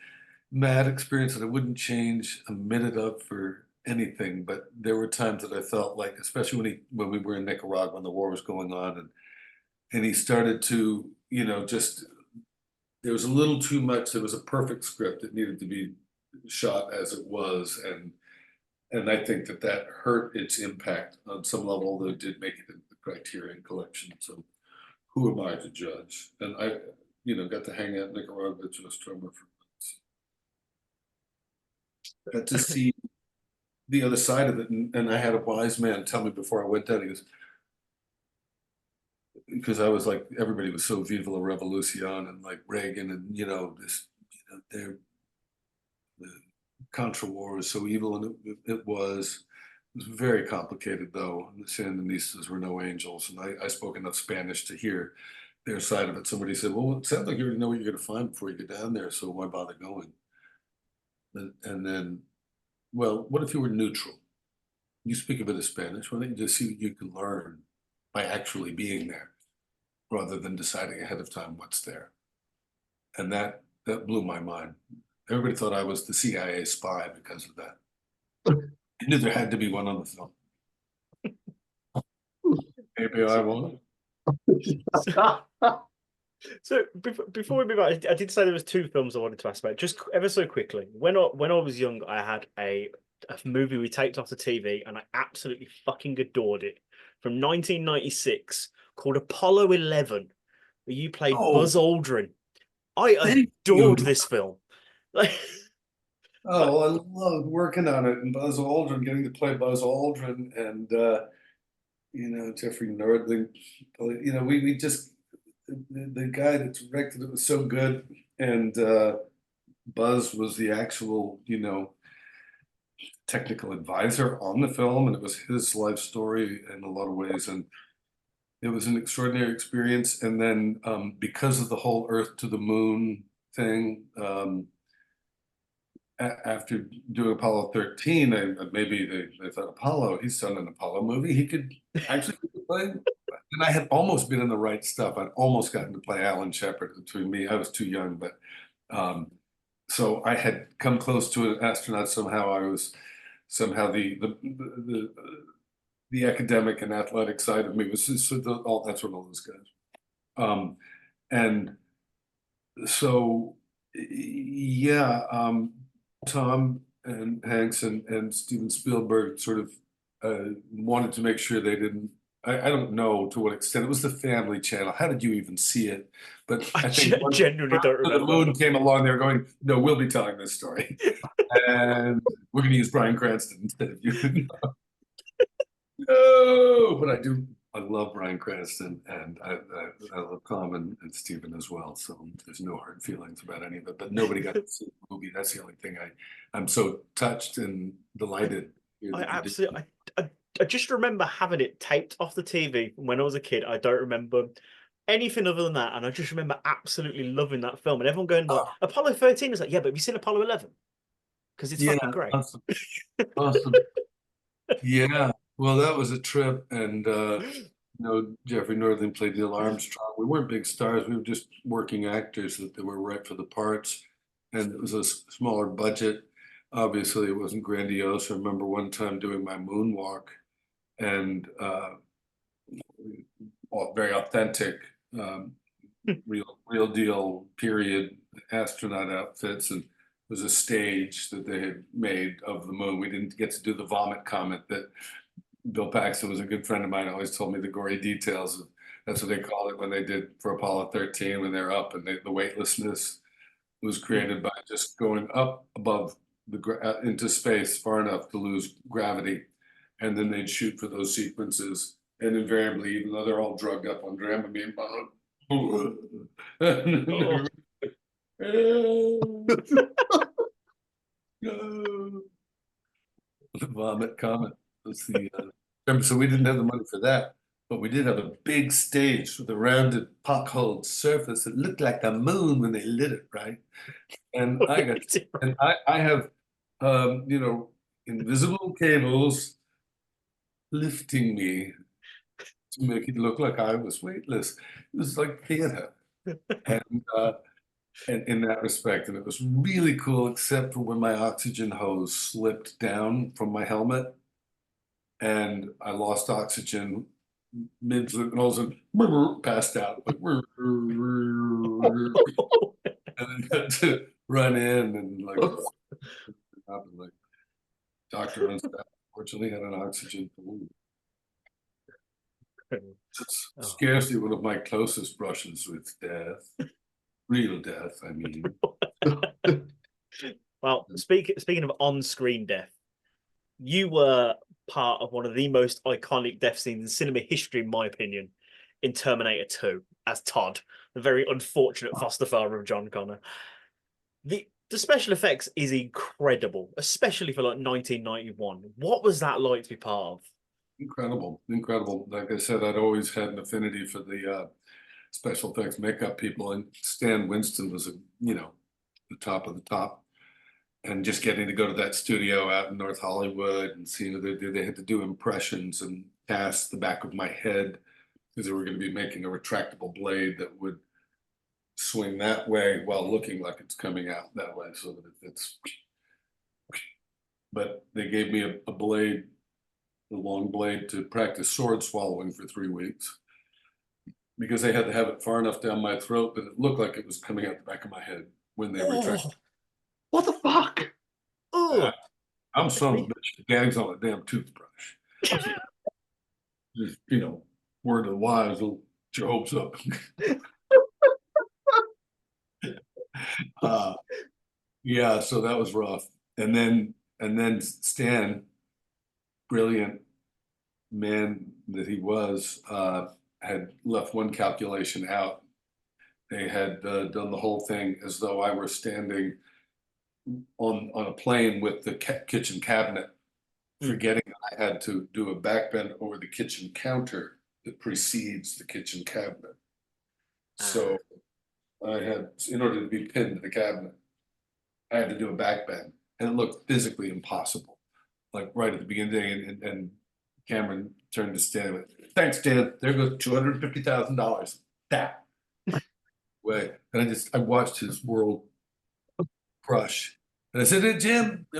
mad experience that I wouldn't change a minute of for anything. But there were times that I felt like, especially when we were in Nicaragua when the war was going on, and he started to, just, there was a little too much. There was a perfect script that needed to be shot as it was, and I think that hurt its impact on some level, although it did make it in the Criterion Collection. So who am I to judge? And I, got to hang out in Nicaragua with Joe Strummer for months. Got to see the other side of it, and I had a wise man tell me before I went down. He goes, because I was like, everybody was so Viva la Revolucion and like Reagan, and the Contra War was so evil, and it was very complicated, though. The Sandinistas were no angels, and I spoke enough Spanish to hear their side of it. Somebody said, "Well, it sounds like you already know what you're going to find before you get down there, so why bother going?" And then, well, what if you were neutral? You speak a bit of Spanish. Why don't you just see what you can learn by actually being there, rather than deciding ahead of time what's there? And that blew my mind. Everybody thought I was the CIA spy because of that. I knew there had to be one on the film. Maybe I won't. So before we move on, I did say there was 2 films I wanted to ask about, just ever so quickly. When I was young, I had a movie we taped off the TV, and I absolutely fucking adored it, from 1996, called Apollo 11, where you played Buzz Aldrin. I adored this film. Like, Oh, I love working on it, and Buzz Aldrin, getting to play Buzz Aldrin, and Jeffrey Nordling. We just the guy that directed it was so good, and Buzz was the actual technical advisor on the film, and it was his life story in a lot of ways, and it was an extraordinary experience. And then because of the whole Earth to the Moon thing. After doing Apollo 13, they thought Apollo, he's done an Apollo movie. He could actually play. And I had almost been in the right stuff. I'd almost gotten to play Alan Shepard. Between me, I was too young, but so I had come close to an astronaut somehow. I was somehow the academic and athletic side of me was that's what all those guys. And so yeah. Tom and Hanks and Steven Spielberg sort of wanted to make sure they didn't. I don't know to what extent it was the Family Channel. How did you even see it? But I think genuinely don't remember. The Moon came along. They were going, no, we'll be telling this story, and we're going to use Bryan Cranston instead of you. No, but I love Bryan Cranston, and I love Tom and Stephen as well. So there's no hard feelings about any of it. But nobody got to see the movie. That's the only thing I'm so touched and delighted. I just remember having it taped off the TV when I was a kid. I don't remember anything other than that, and I just remember absolutely loving that film. And everyone going, like, Apollo 13 is like, yeah, but have you seen Apollo 11? Because it's fucking great. Awesome. Yeah. Well, that was a trip, and Jeffrey Nordling played Neil Armstrong. We weren't big stars; we were just working actors that were right for the parts, and it was a smaller budget. Obviously, it wasn't grandiose. I remember one time doing my moonwalk, and very authentic, real deal period astronaut outfits, and it was a stage that they had made of the moon. We didn't get to do the vomit comet that. Bill Paxton was a good friend of mine, always told me the gory details of, that's what they called it when they did for Apollo 13, when they're up, and the weightlessness was created by just going up above into space far enough to lose gravity, and then they'd shoot for those sequences, and invariably, even though they're all drugged up on Dramamine, the vomit comet was the so we didn't have the money for that, but we did have a big stage with a rounded pothole surface that looked like the moon when they lit it, right? And I have invisible cables lifting me to make it look like I was weightless. It was like theater. And in that respect, and it was really cool, except for when my oxygen hose slipped down from my helmet, and I lost oxygen mid, and all of a sudden passed out, like, and then had to run in and like doctor on staff fortunately had an oxygen balloon. It's scarcely one of my closest brushes with death. Real death, I mean. Well, speaking of on-screen death, you were part of one of the most iconic death scenes in cinema history, in my opinion, in Terminator 2 as Todd, the very unfortunate foster father of John Connor. The special effects is incredible, especially for like 1991. What was that like to be part of? Incredible. Like I said, I'd always had an affinity for the special effects makeup people, and Stan Winston was the top of the top. And just getting to go to that studio out in North Hollywood and seeing they had to do impressions and cast the back of my head because they were going to be making a retractable blade that would swing that way while looking like it's coming out that way, so that it's. But they gave me a blade, a long blade, to practice sword swallowing for 3 weeks because they had to have it far enough down my throat that it looked like it was coming out the back of my head when they retracted. What the fuck? I'm some bitch that gags on a damn toothbrush. Just, word of the wise, will get your hopes up. Yeah, so that was rough. And then Stan, brilliant man that he was, had left one calculation out. They had done the whole thing as though I were standing on a plane with the kitchen cabinet, forgetting that I had to do a backbend over the kitchen counter that precedes the kitchen cabinet. So I had, in order to be pinned to the cabinet, I had to do a backbend, and it looked physically impossible. Like right at the beginning, and Cameron turned to Stan and went, "Thanks, Dan. There goes $250,000. That way." And I watched his world crush. And I said, "Hey, Jim, I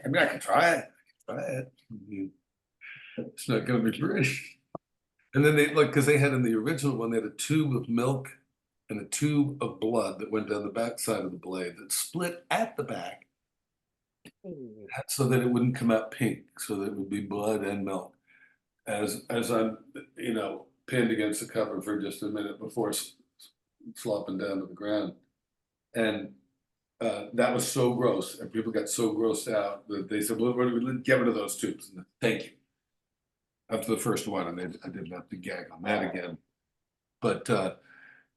mean, I can try it. I can try it. It's not gonna be pretty." And then they, like, because they had in the original one, they had a tube of milk and a tube of blood that went down the back side of the blade that split at the back so that it wouldn't come out pink, so that it would be blood and milk. As I'm, pinned against the cover for just a minute before slopping down to the ground. And that was so gross, and people got so grossed out that they said, "Well, we're going to get rid of those tubes." And thank you. After the first one, and I didn't have to gag on that again. But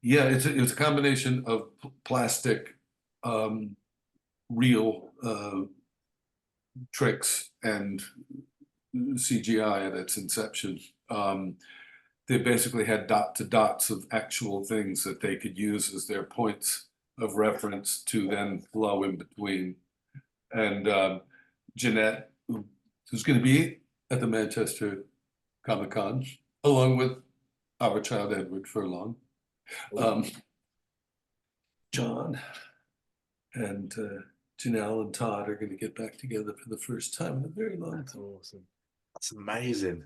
yeah, it was a combination of plastic, real tricks and CGI at its inception. They basically had dots of actual things that they could use as their points of reference to then flow in between. And Jeanette, who's going to be at the Manchester Comic-Con, along with our child Edward Furlong, John and Janelle and Todd are going to get back together for the first time in a very long time. Awesome. That's amazing.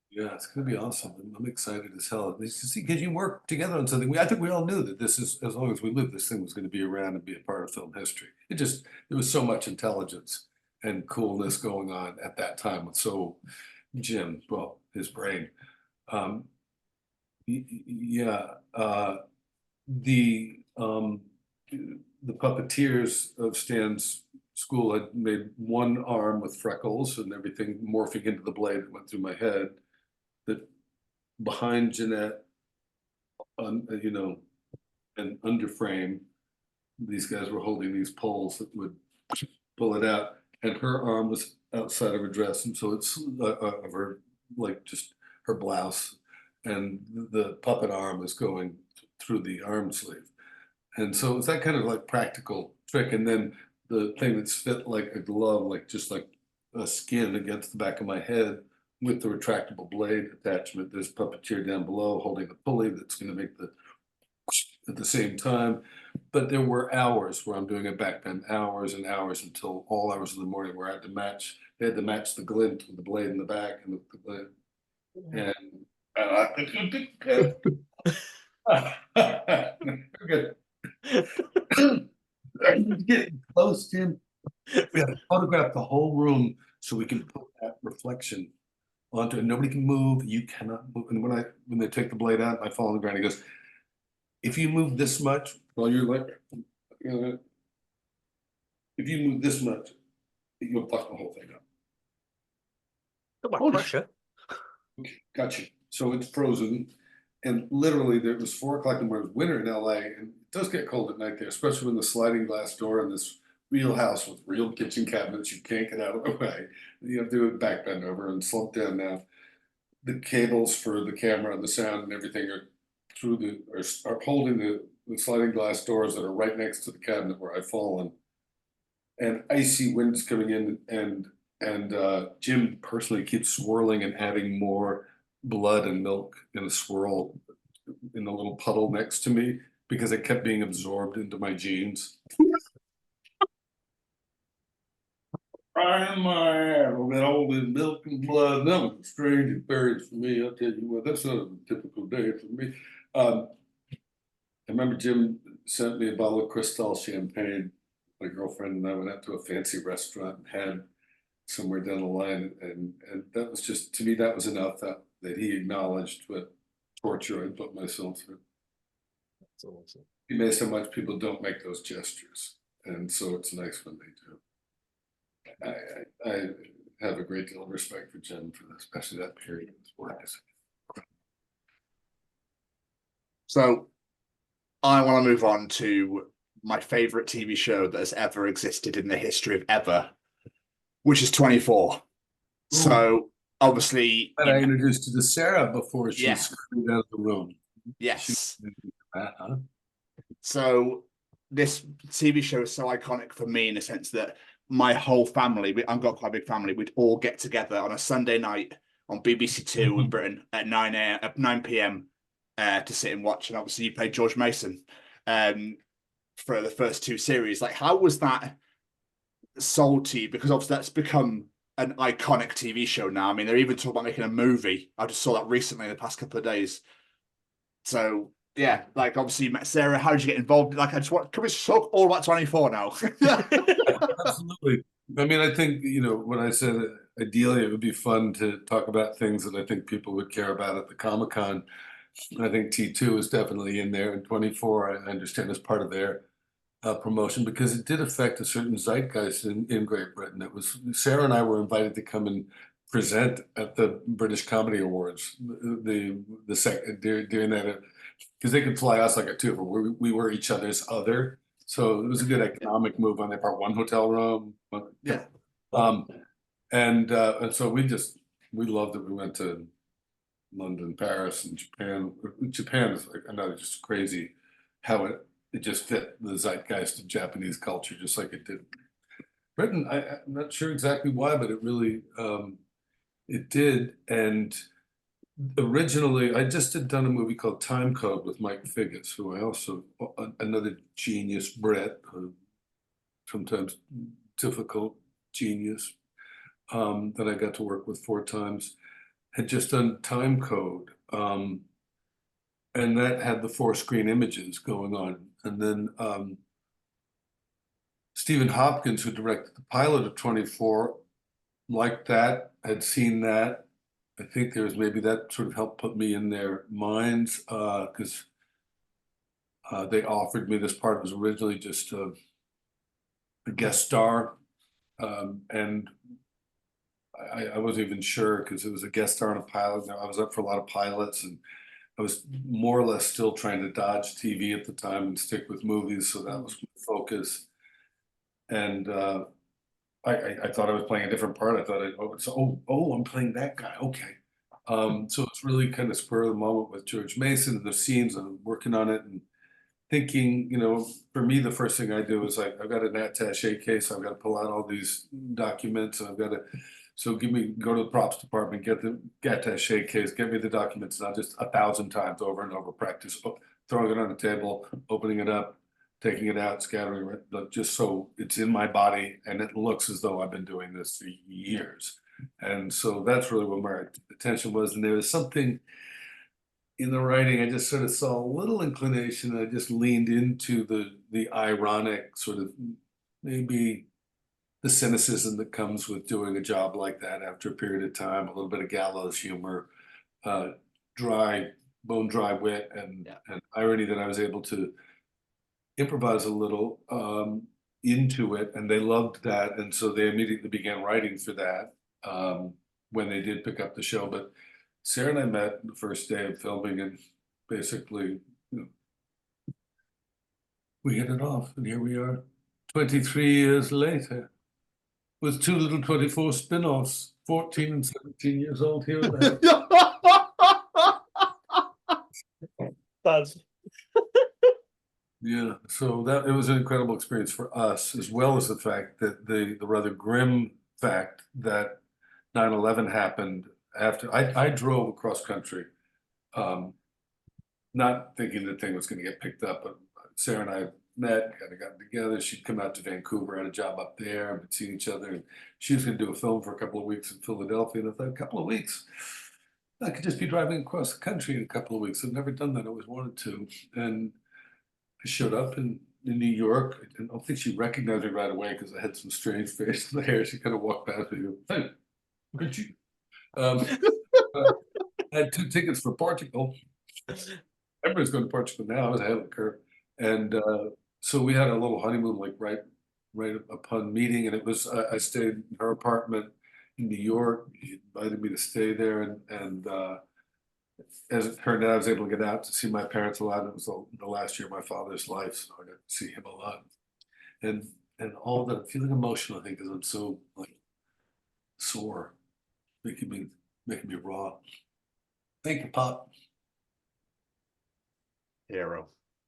Yeah, it's going to be awesome. I'm excited as hell. Because you work together on something. I think we all knew that this is, as long as we live, this thing was going to be around and be a part of film history. There was so much intelligence and coolness going on at that time with Jim, well, his brain. The puppeteers of Stan's school had made one arm with freckles and everything morphing into the blade that went through my head. That behind Jeanette, an under frame, these guys were holding these poles that would pull it out, and her arm was outside of her dress, and so it's of her, like, just her blouse, and the puppet arm is going through the arm sleeve. And so it's that kind of like practical trick. And then the thing that's fit like a glove, like just like a skin against the back of my head with the retractable blade attachment. There's puppeteer down below holding the pulley that's going to make the at the same time. But there were hours where I'm doing a backbend, hours and hours, until all hours of the morning, where they had to match the glint with the blade in the back and the blade. And getting close, Tim. We have to photograph the whole room so we can put that reflection onto it. Nobody can move. You cannot move. And when they take the blade out, I fall on the ground. He goes, "If you move this much while you're like, if you move this much, you'll fuck the whole thing up." Got my pressure. Okay, gotcha. So it's frozen. And literally, there was 4 o'clock in the morning. It was winter in LA, and it does get cold at night there, especially when the sliding glass door in this real house with real kitchen cabinets you can't get out of the way. You have to do a backbend over and slump down now. The cables for the camera and the sound and everything are are holding the sliding glass doors that are right next to the cabinet where I've fallen. And icy winds coming in, and Jim personally keeps swirling and adding more blood and milk in a swirl in the little puddle next to me because it kept being absorbed into my jeans. Crying my ass with all this milk and blood. That was a strange experience for me. I'll tell you what, that's not a typical day for me. I remember Jim sent me a bottle of Cristal champagne. My girlfriend and I went out to a fancy restaurant and had somewhere down the line, and that was just, to me, that was enough that he acknowledged what torture I put myself through. That's awesome. He amazed how much people don't make those gestures. And so it's nice when they do. I have a great deal of respect for Jen for this, especially that period of his work. So I want to move on to my favorite TV show that has ever existed in the history of ever, which is 24. So obviously, And I introduced you to Sarah before she Yeah. screamed out of the room. yes. Uh-huh. So this TV show is so iconic for me in the sense that my whole family, I've got quite a big family, we'd all get together on a Sunday night on BBC Two in Britain at 9 p.m. To sit and watch. And obviously you played George Mason for the first two series. Like, how was that sold to you? Because obviously that's become an iconic TV show now. I mean, they're even talking about making a movie. I just saw that recently in the past couple of days. So yeah, like obviously you met Sarah. How did you get involved? Like, can we talk all about 24 now? Absolutely. I mean, I think, when I said ideally it would be fun to talk about things that I think people would care about at the Comic-Con. I think T2 is definitely in there, and 24, I understand, is part of their promotion, because it did affect a certain zeitgeist in Great Britain. It was Sarah and I were invited to come and present at the British Comedy Awards during that, because they could fly us like a tour. We were each other's other, so it was a good economic move on their part. One hotel room, Yeah. And so we loved it. We went to London, Paris, and Japan. Japan is like another just crazy how it just fit the zeitgeist of Japanese culture, just like it did Britain. I'm not sure exactly why, but it really it did. And originally, I just had done a movie called Time Code with Mike Figgis, who I also, another genius Brit, sometimes difficult genius, that I got to work with 4 times, had just done Time Code. And that had the 4 screen images going on. And then Stephen Hopkins, who directed the pilot of 24, liked that, had seen that. I think there was maybe that sort of helped put me in their minds, because they offered me this part. It was originally just a guest star. And I wasn't even sure, because it was a guest star on a pilot. I was up for a lot of pilots, and I was more or less still trying to dodge TV at the time and stick with movies. So that was my focus. And I thought I was playing a different part. I thought, I'm playing that guy. Okay. So it's really kind of spur of the moment with George Mason and the scenes, and working on it and thinking, for me, the first thing I do is I've got an attaché case. I've got to pull out all these documents, and I've got to, so go to the props department, get the attaché case, get me the documents, and I'll just 1,000 times over and over practice throwing it on the table, opening it up, taking it out, scattering it, just so it's in my body and it looks as though I've been doing this for years. And so that's really what my attention was. And there was something in the writing, I just sort of saw a little inclination. I just leaned into the ironic, sort of maybe the cynicism that comes with doing a job like that after a period of time, a little bit of gallows humor, bone dry wit, and irony that I was able to improvise a little into it, and they loved that, and so they immediately began writing for that when they did pick up the show. But Sarah and I met the first day of filming, and basically, we hit it off, and here we are, 23 years later, with 2 little 24 spin-offs, 14 and 17 years old here and there. Buzz. Yeah, so it was an incredible experience for us, as well as the fact that the rather grim fact that 9/11 happened after I drove across country, not thinking the thing was going to get picked up, but Sarah and I met, kind of got together. She'd come out to Vancouver, had a job up there, and we'd seen each other, and she was going to do a film for a couple of weeks in Philadelphia. And I thought, a couple of weeks, I could just be driving across the country in a couple of weeks. I've never done that. I always wanted to. And I showed up in New York. I don't think she recognized me right away because I had some strange facial hair. She kind of walked past me and goes, "Hey, look at you." I had 2 tickets for Portugal. Everybody's going to Portugal now. I was ahead of the curve. And so we had a little honeymoon, like right right upon meeting, and it was I stayed in her apartment in New York. She invited me to stay there, and as it turned out, I was able to get out to see my parents a lot. It was the last year of my father's life, so I got to see him a lot, and all that. I'm feeling emotional, I think, because I'm so like sore, making me raw. Thank you, Pop. Hero.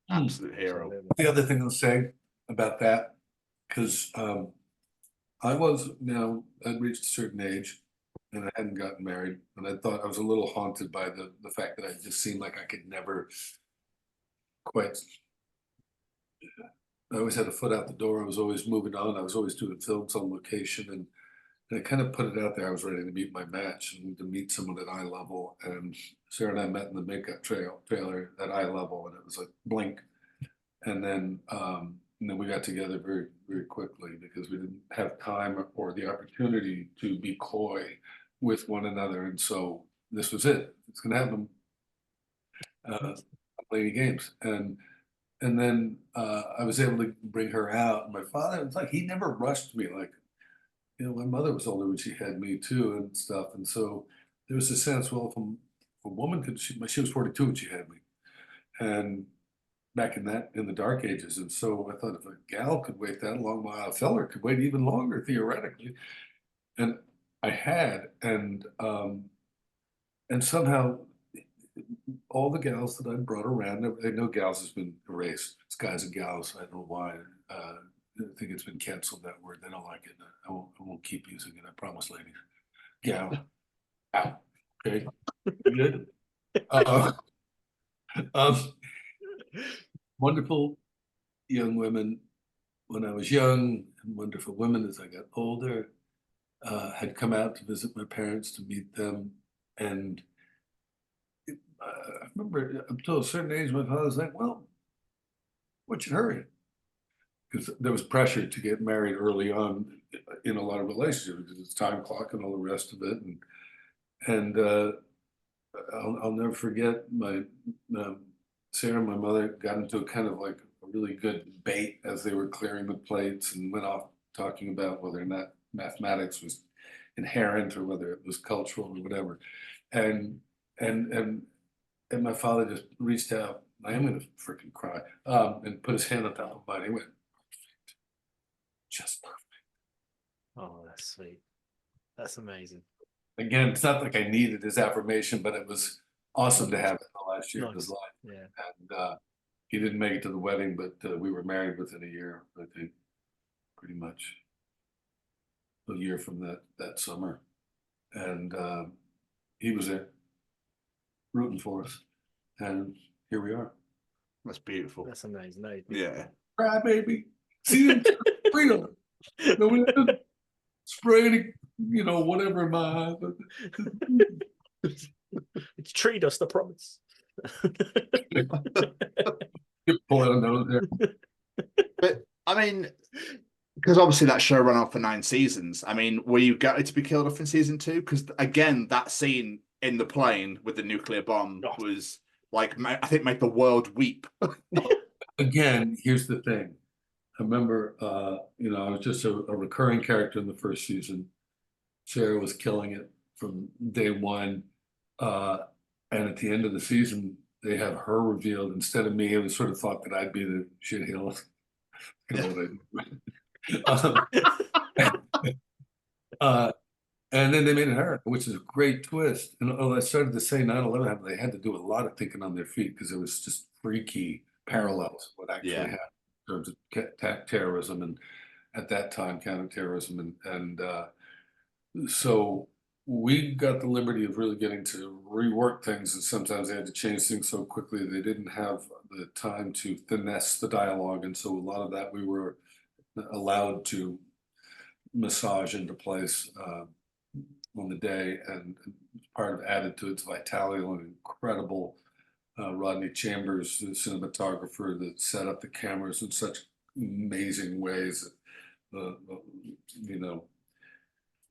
Absolute hero. The other thing I'll say about that, because I'd reached a certain age and I hadn't gotten married, and I thought I was a little haunted by the fact that I just seemed like I could never quite. I always had a foot out the door. I was always moving on. I was always doing films on location, and I kind of put it out there. I was ready to meet my match and to meet someone at eye level. And Sarah and I met in the makeup trailer at eye level, and it was like blink. And then we got together very, very quickly because we didn't have time or the opportunity to be coy with one another. And so this was it. It's going to happen. Lady Games. And then I was able to bring her out. And my father, it's like, he never rushed me. Like, my mother was older when she had me too and stuff. And so there was a sense, well, if a woman could, she was 42 when she had me. And back in the dark ages. And so I thought if a gal could wait that long, well, a feller could wait even longer, theoretically. And I had, and somehow all the gals that I brought around, I know gals has been erased. It's guys and gals. I don't know why. I think it's been canceled, that word. They don't like it. I won't keep using it. I promise, ladies. Gal. Out. Okay. Good. Wonderful young women when I was young, and wonderful women as I got older, had come out to visit my parents, to meet them. And I remember up to a certain age, my father was like, well, what's your hurry? Because there was pressure to get married early on in a lot of relationships because it's time clock and all the rest of it. And I'll never forget my Sarah and my mother got into a kind of like a really good debate as they were clearing the plates and went off talking about whether or not mathematics was inherent or whether it was cultural or whatever. And my father just reached out. I am gonna freaking cry. And put his hand on top of mine. He went, perfect. Just perfect. Oh, that's sweet. That's amazing. Again, it's not like I needed his affirmation, but it was awesome to have it the last year of his life. Yeah. And he didn't make it to the wedding, but we were married within a year, I think, pretty much a year from that summer. And he was there rooting for us. And here we are. That's beautiful. That's amazing. No, Yeah. Cry, baby. See him freedom. No, we didn't spray, whatever in my eyes. It's tree dust, I promise. Get pulling a nose there. But I mean, because obviously that show ran on for 9 seasons. I mean, were you gutted to be killed off in season 2? Because again, that scene in the plane with the nuclear bomb was like, I think, made the world weep. Again, here's the thing. I remember, I was just a recurring character in the first season. Sarah was killing it from day one. And at the end of the season, they have her revealed instead of me. It was sort of thought that I'd be the shitheel. And then they made it her, which is a great twist. And I started to say 9/11 happened, they had to do a lot of thinking on their feet because it was just freaky parallels what actually happened in terms of terrorism and at that time counterterrorism. And so we got the liberty of really getting to rework things, and sometimes they had to change things so quickly they didn't have the time to finesse the dialogue. And so a lot of that we were allowed to massage into place on the day, and part of added to its vitality. An incredible Rodney Chambers, the cinematographer, that set up the cameras in such amazing ways.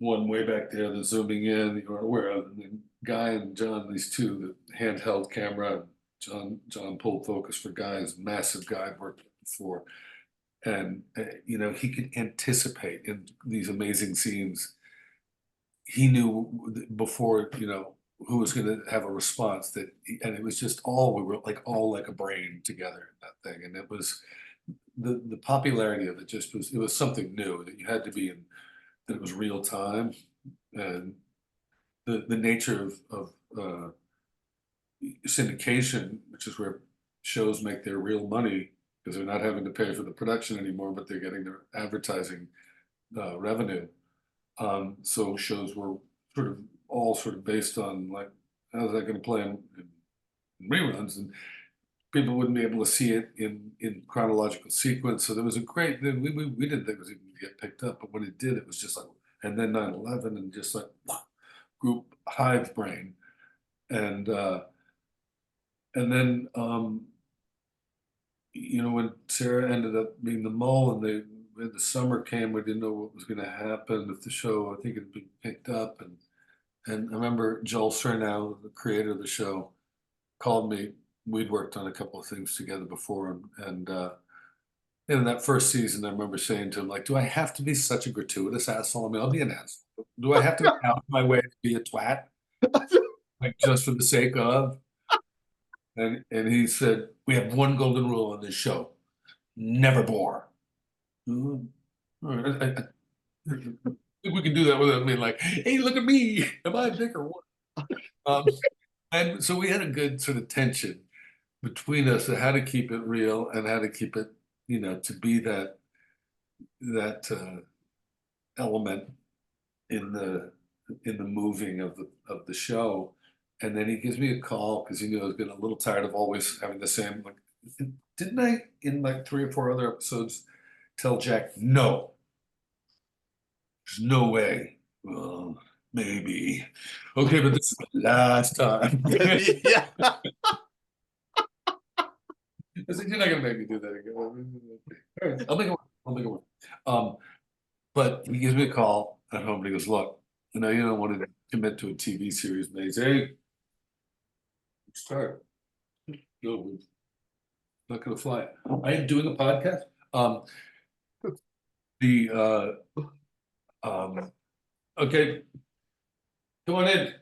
One way back there, the zooming in, where the Guy and John, these two, the handheld camera. John pulled focus for Guy, his massive guy I'd worked with before, And you know, he could anticipate in these amazing scenes. He knew before, you know, who was going to have a response and it was just we were like all like a brain together in that thing. And it was the popularity of it it was something new that you had to be in, that it was real time. And the nature of syndication, which is where shows make their real money because they're not having to pay for the production anymore, but they're getting their advertising revenue. So shows were all based on like, how's that going to play in reruns, and people wouldn't be able to see it in chronological sequence. So there was a great, we didn't think it was even going to get picked up, but when it did, it was just like, and then 9/11 and just like group hive brain. And then you know, when Sarah ended up being the mole and when the summer came, we didn't know what was going to happen if the show, I think, had been picked up. And I remember Joel Surnow, the creator of the show, called me. We'd worked on a couple of things together before. And in that first season, I remember saying to him, like, do I have to be such a gratuitous asshole? I mean, I'll be an asshole. Do I have to go out my way to be a twat? Like, just for the sake of? And he said, we have one golden rule on this show: never bore. All right. I think we can do that without being like, hey, look at me. Am I a dick or what? And so we had a good sort of tension between us of how to keep it real and how to keep it, you know, to be that element in the moving of the show. And then he gives me a call because he knew I was getting a little tired of always having the same, like, didn't I in like 3 or 4 other episodes tell Jack, no, there's no way. Well, maybe. Okay, but this is the last time. Yeah. I said, you're not gonna make me do that again. All right, I'll make it work. But he gives me a call at home and he goes, look, you know, you don't want to commit to a TV series, and he says, hey, start. No, not gonna fly. I am doing a podcast. Okay, come on in.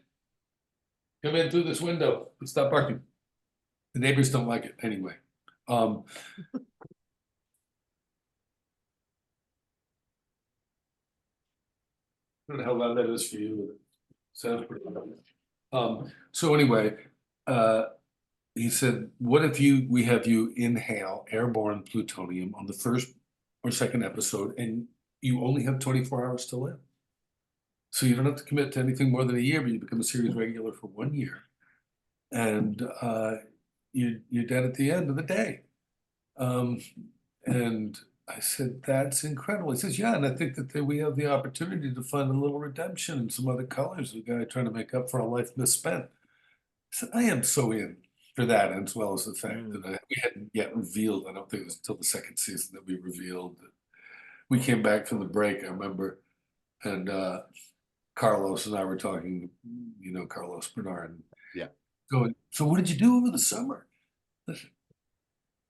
Come in through this window. Stop barking. The neighbors don't like it anyway. What the hell that is for you? Sounds pretty good. So anyway, he said, what if we have you inhale airborne plutonium on the first or second episode and you only have 24 hours to live? So you don't have to commit to anything more than a year, but you become a series regular for 1 year. And you're dead at the end of the day. And I said, that's incredible. He says, yeah, and I think that we have the opportunity to find a little redemption in some other colors. The guy trying to make up for a life misspent. I said, I am so in for that, as well as the fact that we hadn't yet revealed, I don't think it was until the second season that we revealed that we came back from the break, I remember, and Carlos and I were talking, you know, Carlos Bernard. Yeah. Going, so what did you do over the summer?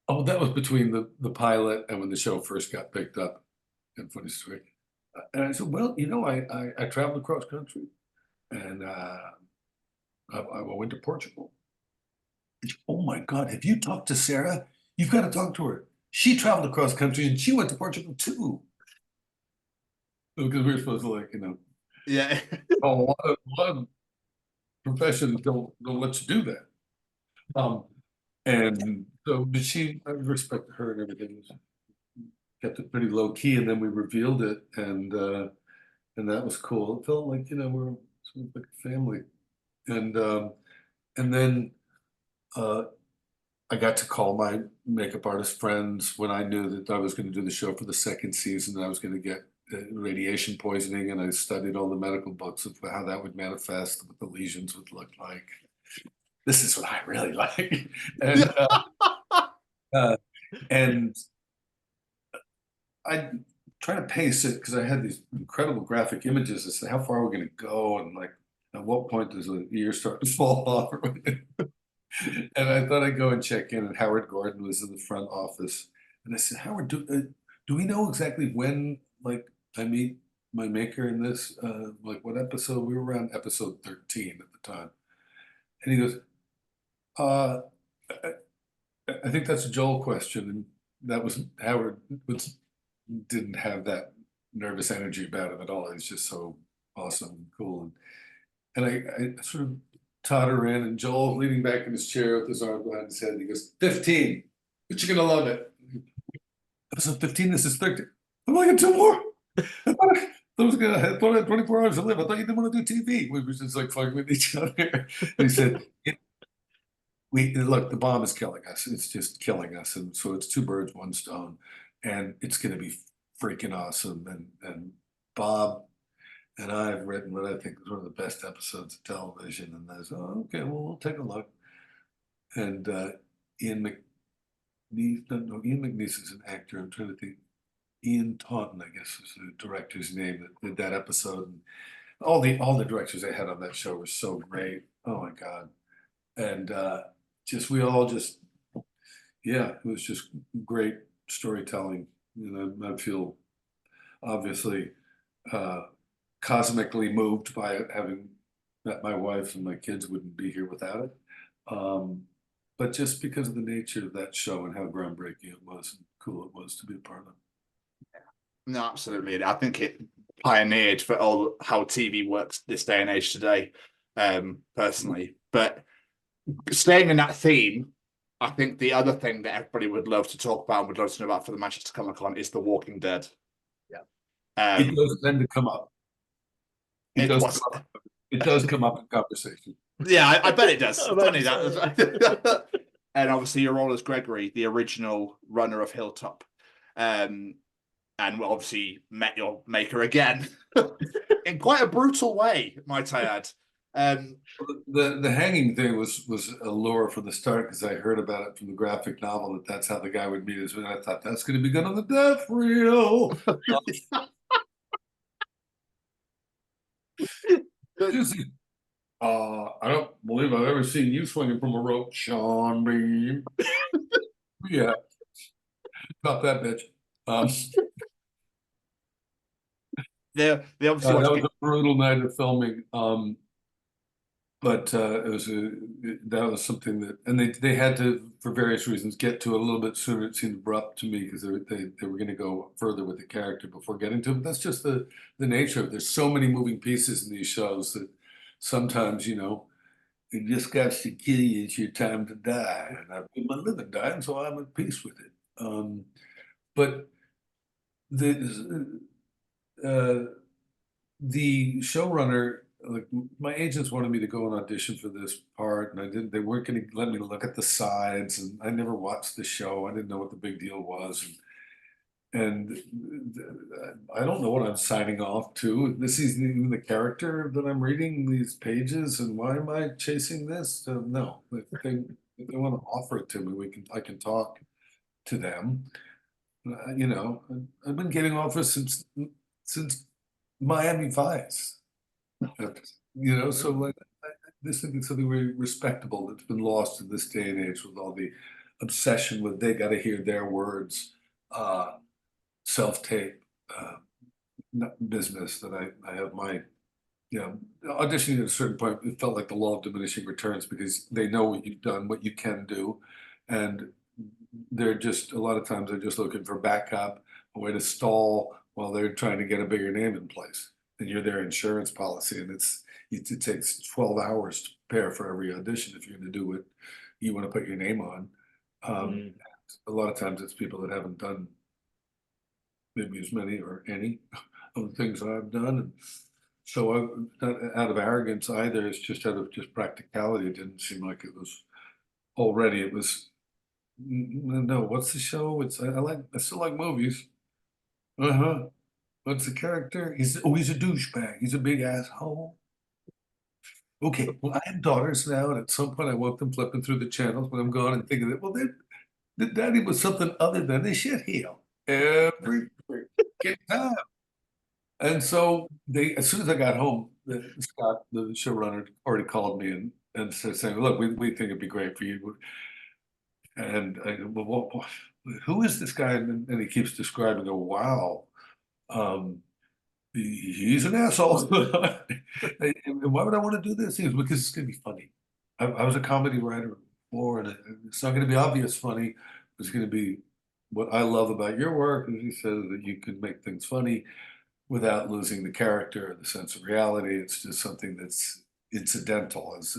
Oh, that was between the pilot and when the show first got picked up in Funny Story. And I said, well, you know, I traveled across country and I went to Portugal. Said, oh my God, have you talked to Sarah? You've got to talk to her. She traveled across country and she went to Portugal too. Because we were supposed to, like, you know, Yeah. a lot of professions don't let you do that. And so, but I respect her and everything. Kept it pretty low key, and then we revealed it, and that was cool. It felt like, you know, we're sort of like a family, and then I got to call my makeup artist friends when I knew that I was going to do the show for the second season, and I was going to get radiation poisoning, and I studied all the medical books of how that would manifest, what the lesions would look like. This is what I really like. And I try to pace it because I had these incredible graphic images that said, how far are we going to go? And like, at what point does the ear start to fall off? And I thought I'd go and check in, and Howard Gordon was in the front office. And I said, Howard, do we know exactly when, like, I meet my maker in this? Like, what episode? We were around episode 13 at the time. And he goes, I, I think that's a Joel question. And that was Howard didn't have that nervous energy about him at all. He's just so awesome and cool. And I sort of totter in, and Joel's leaning back in his chair with his arm behind his head. And he goes, 15, but you're going to love it. Episode 15, this is 13. I'm like, 2 more. I thought I had 24 hours to live. I thought you didn't want to do TV. We were just like fucking with each other. And he said, look, the bomb is killing us. It's just killing us. And so it's 2 birds, 1 stone. And it's going to be freaking awesome. And Bob and I have written what I think is one of the best episodes of television. And I said, oh, okay, well, we'll take a look. And Ian McNeice is an actor. I'm trying to think. Ian Taunton, I guess, is the director's name that did that episode. And all the directors they had on that show were so great. Oh my God. And it was just great storytelling. And I feel obviously cosmically moved by it, having met my wife, and my kids wouldn't be here without it. But just because of the nature of that show and how groundbreaking it was and cool it was to be a part of. No, absolutely. I think it pioneered for all how TV works this day and age today, personally. But staying in that theme, I think the other thing that everybody would love to talk about and would love to know about for the Manchester Comic Con is The Walking Dead. Yeah. It does tend to come up. It does come up in conversation. Yeah, I bet it does. Funny that. And obviously your role as Gregory, the original runner of Hilltop. And we obviously met your maker again in quite a brutal way, might I add. The hanging thing was a lure from the start, because I heard about it from the graphic novel that's how the guy would meet us. And I thought that's going to be good on the death reel. I don't believe I've ever seen you swinging from a rope, Sean Bean. Yeah, not that bitch. They obviously that was a brutal night of filming, but that was something that, and they had to, for various reasons, get to a little bit sooner. It seemed abrupt to me because they were going to go further with the character before getting to it. But that's just the nature of it. There's so many moving pieces in these shows that sometimes, it just got to kill you. It's your time to die, and I've been my living dying, so I'm at peace with it. But the showrunner, like, my agents wanted me to go and audition for this part, and I didn't. They weren't going to let me look at the sides, and I never watched the show. I didn't know what the big deal was, and I don't know what I'm signing off to. This isn't even the character that I'm reading these pages, and why am I chasing this? No, if they want to offer it to me, I can talk to them. I've been getting offers since Miami Vice. So like this is something very respectable that's been lost in this day and age with all the obsession with they got to hear their words, self-tape business that I have my auditioning at a certain point. It felt like the law of diminishing returns, because they know what you've done, what you can do, and they're just, a lot of times they're just looking for backup, a way to stall while they're trying to get a bigger name in place. And you're their insurance policy, and it takes 12 hours to prepare for every audition if you're going to do what you want to put your name on. A lot of times it's people that haven't done maybe as many or any of the things I've done. And so not out of arrogance either, it's just out of just practicality. It didn't seem like it was already, it was, no, what's the show? I still like movies. What's the character? He's a douchebag. He's a big asshole. Okay, well, I have daughters now, and at some point I want them flipping through the channels when I'm gone and thinking that, well, the daddy was something other than a shit heel every freaking time. And so as soon as I got home, Scott, the showrunner, already called me and started saying, look, we think it'd be great for you. And I go, well, who is this guy? And he keeps describing, oh, wow. He's an asshole. And why would I want to do this? Because it's going to be funny. I was a comedy writer before, and it's not going to be obvious funny. It's going to be what I love about your work, as you said, that you can make things funny without losing the character or the sense of reality. It's just something that's incidental, as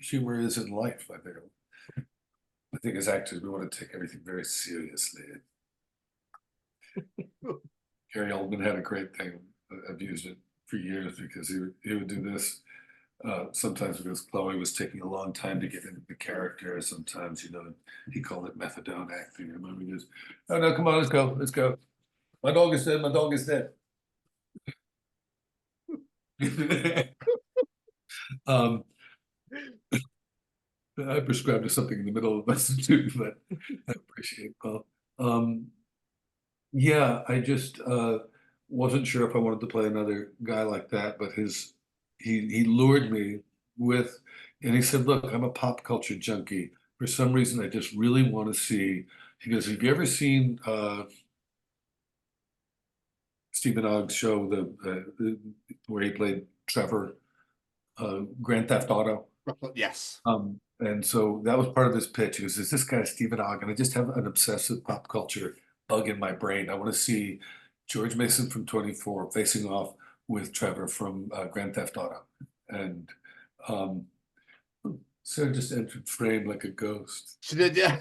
humor is in life. I think as actors, we want to take everything very seriously. Gary Oldman had a great thing. I've used it for years because he would do this. Sometimes because Chloe was taking a long time to get into the character. Sometimes, he called it methadone acting. I remember he goes, "Oh no, come on, let's go. My dog is dead. My dog is dead." I prescribed to something in the middle of this too, but I appreciate Paul. Yeah, I just wasn't sure if I wanted to play another guy like that, but he lured me with, and he said, "Look, I'm a pop culture junkie. For some reason, I just really want to see." He goes, "Have you ever seen Stephen Ogg's show, where he played Trevor, Grand Theft Auto?" Yes. And so that was part of his pitch. He goes, "Is this guy Stephen Ogg? And I just have an obsessive pop culture bug in my brain. I want to see George Mason from 24 facing off with Trevor from Grand Theft Auto." And Sarah just entered frame like a ghost. She did, yeah.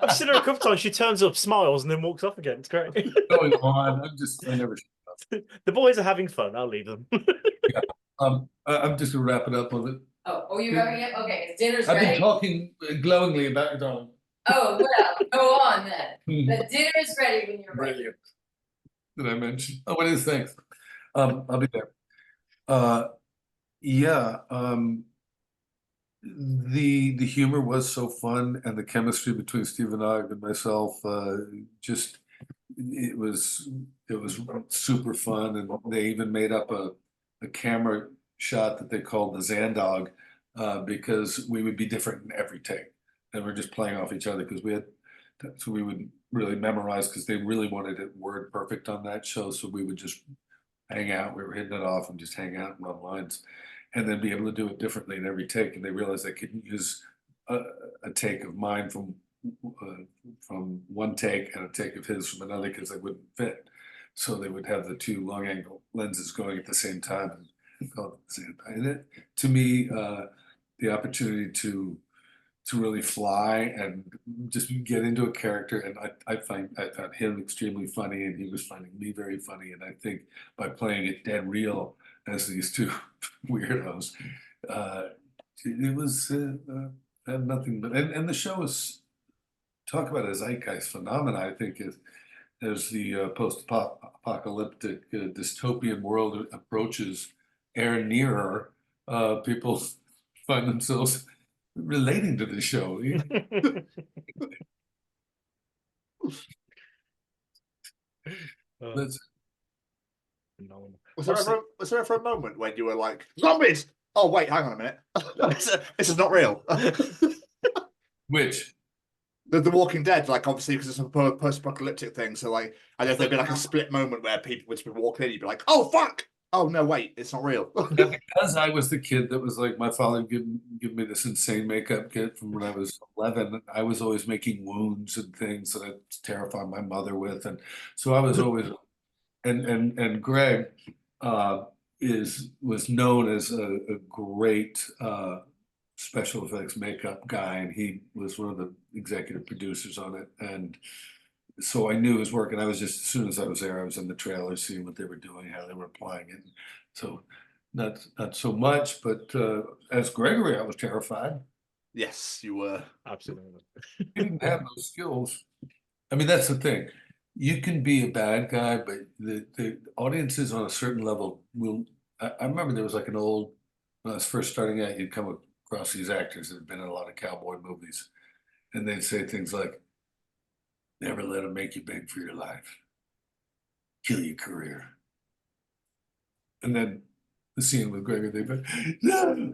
I've seen her a couple times. She turns up, smiles, and then walks off again. It's great. Going on, I never. The boys are having fun. I'll leave them. Yeah. I'm just gonna wrap it up with it. Oh, you're wrapping it? Okay, it's dinner's I've ready. been talking glowingly about your dog. Oh, well, go on then. The dinner's ready when you're ready. Brilliant. Did I mention? Oh, it is, thanks. I'll be there. Yeah, the humor was so fun, and the chemistry between Stephen Ogg and myself, it was super fun, and they even made up a camera shot that they called the Xandog, because we would be different in every take, and we're just playing off each other because we would really memorize, because they really wanted it word perfect on that show, so we would just hang out. We were hitting it off and just hang out and run lines, and then be able to do it differently in every take. And they realized they couldn't use a take of mine from one take and a take of his from another, because they wouldn't fit. So they would have the two long angle lenses going at the same time. And it, to me, the opportunity to really fly and just get into a character, and I found him extremely funny, and he was finding me very funny. And I think by playing it dead real as these two weirdos, it was had nothing but, and the show is, talk about a zeitgeist phenomena. I think as the post-apocalyptic dystopian world approaches air nearer, people find themselves relating to the show. Was there ever a moment when you were like, "Zombies"? Oh wait, hang on a minute. This is not real. Which? The Walking Dead, like, obviously because it's a post-apocalyptic thing. So like, I know there'd be like a split moment where people would be walking in, you'd be like, "Oh fuck! Oh no, wait, it's not real." Because I was the kid that was like, my father give me this insane makeup kit from when I was 11. I was always making wounds and things that I terrified my mother with, and so I was always. And Greg was known as a great special effects makeup guy, and he was one of the executive producers on it. And so I knew his work, and I was just, as soon as I was there, I was in the trailer seeing what they were doing, how they were applying it. So not so much, but as Gregory, I was terrified. Yes, you were. Absolutely. He didn't have those skills. I mean, that's the thing. You can be a bad guy, but the audiences on a certain level will. I remember there was like an old, when I was first starting out, you'd come across these actors that had been in a lot of cowboy movies, and they'd say things like, "Never let them make you beg for your life. Kill your career." And then the scene with Gregory, they'd be, no.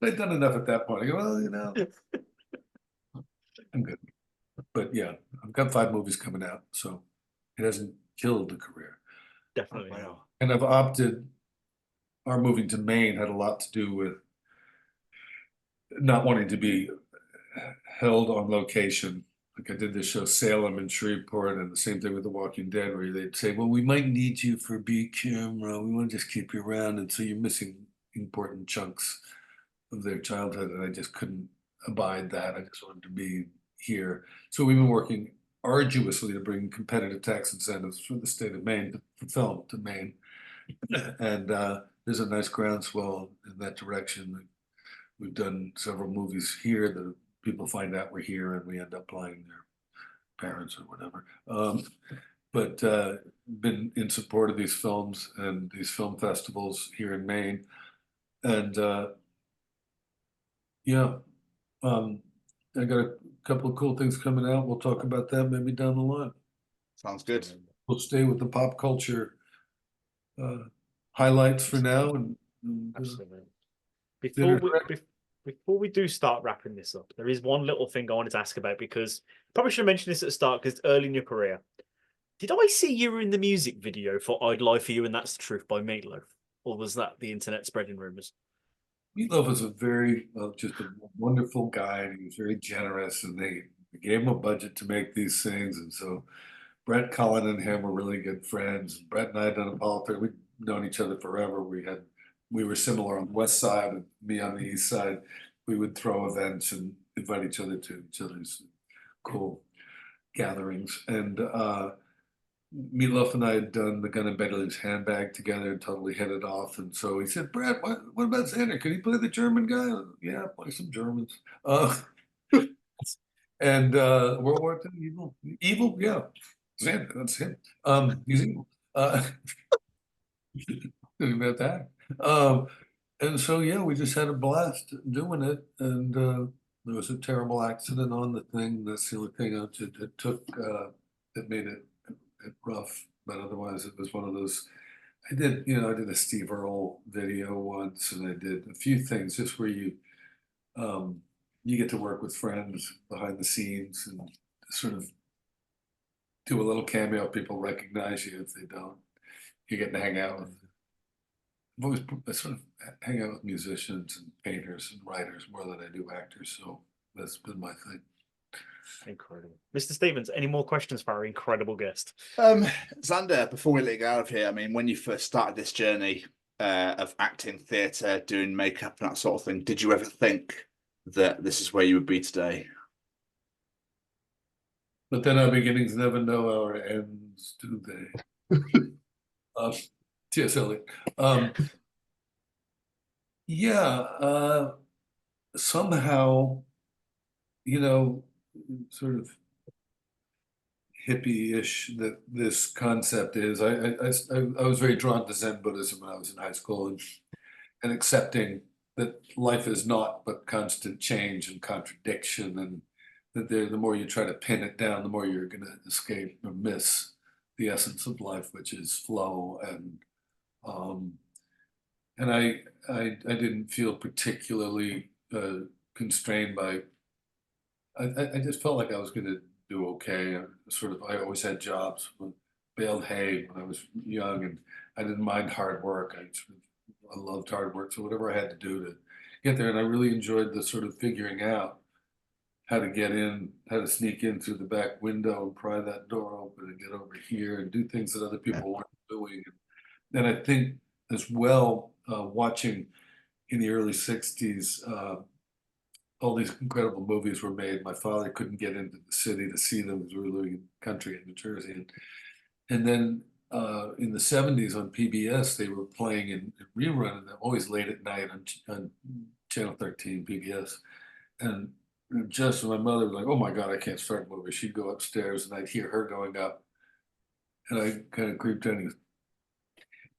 They'd done enough at that point. I go, well, I'm good. But yeah, I've got 5 movies coming out, so it hasn't killed the career. Definitely not. And our moving to Maine had a lot to do with not wanting to be held on location. Like I did this show Salem and Shreveport, and the same thing with The Walking Dead, where they'd say, well, we might need you for B camera. We want to just keep you around. And so you're missing important chunks of their childhood. And I just couldn't abide that. I just wanted to be here. So we've been working arduously to bring competitive tax incentives for the state of Maine, for film to Maine. And there's a nice groundswell in that direction. We've done several movies here that people find out we're here and we end up playing their parents or whatever. But been in support of these films and these film festivals here in Maine. And I got a couple of cool things coming out. We'll talk about that maybe down the line. Sounds good. We'll stay with the pop culture highlights for now. And Absolutely. Before we do start wrapping this up, there is one little thing I wanted to ask about, because probably should have mentioned this at the start because it's early in your career. Did I see you were in the music video for I'd Lie For You and That's the Truth by Meatloaf? Or was that the internet spreading rumors? Meatloaf was a very, just a wonderful guy, and he was very generous, and they gave him a budget to make these things. And so Brett Cullen and him were really good friends. Brett and I had done a politics. We'd known each other forever. We were similar on the west side and me on the east side. We would throw events and invite each other to each other's cool gatherings. And Meatloaf and I had done The Gun and Bedouin's Handbag together and totally hit it off. And so he said, Brett, what about Xander? Can he play the German guy? Yeah, play some Germans. And World War II, evil, yeah. Xander, that's him. He's evil. About that. And so, yeah, we just had a blast doing it. And there was a terrible accident on the thing. That's the only thing it took that made it rough. But otherwise, it was one of those. I did a Steve Earle video once, and I did a few things just where you get to work with friends behind the scenes and sort of do a little cameo. People recognize you. If they don't, you get to hang out with. I've always sort of hang out with musicians and painters and writers more than I do actors, so that's been my thing. Incredible. Mr. Stevens, any more questions for our incredible guest? Xander, before we let you go out of here, I mean, when you first started this journey of acting, theatre, doing makeup and that sort of thing, did you ever think that this is where you would be today? But then our beginnings never know our ends, do they? T.S. Eliot. Somehow, sort of hippie-ish that this concept is. I was very drawn to Zen Buddhism when I was in high school, and accepting that life is not but constant change and contradiction, and that the more you try to pin it down, the more you're going to escape or miss the essence of life, which is flow. And I didn't feel particularly constrained by. I just felt like I was going to do okay. I always had jobs, baled hay when I was young, and I didn't mind hard work. I loved hard work, so whatever I had to do to get there, and I really enjoyed the sort of figuring out how to get in, how to sneak in through the back window and pry that door open and get over here and do things that other people weren't doing. And I think as well, watching in the early 60s, all these incredible movies were made. My father couldn't get into the city to see them because we were living in the country in New Jersey. And then in the 70s on PBS, they were playing in rerun, and always late at night on Channel 13 PBS. And just my mother was like, oh my God, I can't start a movie. She'd go upstairs and I'd hear her going up. And I kind of creeped in.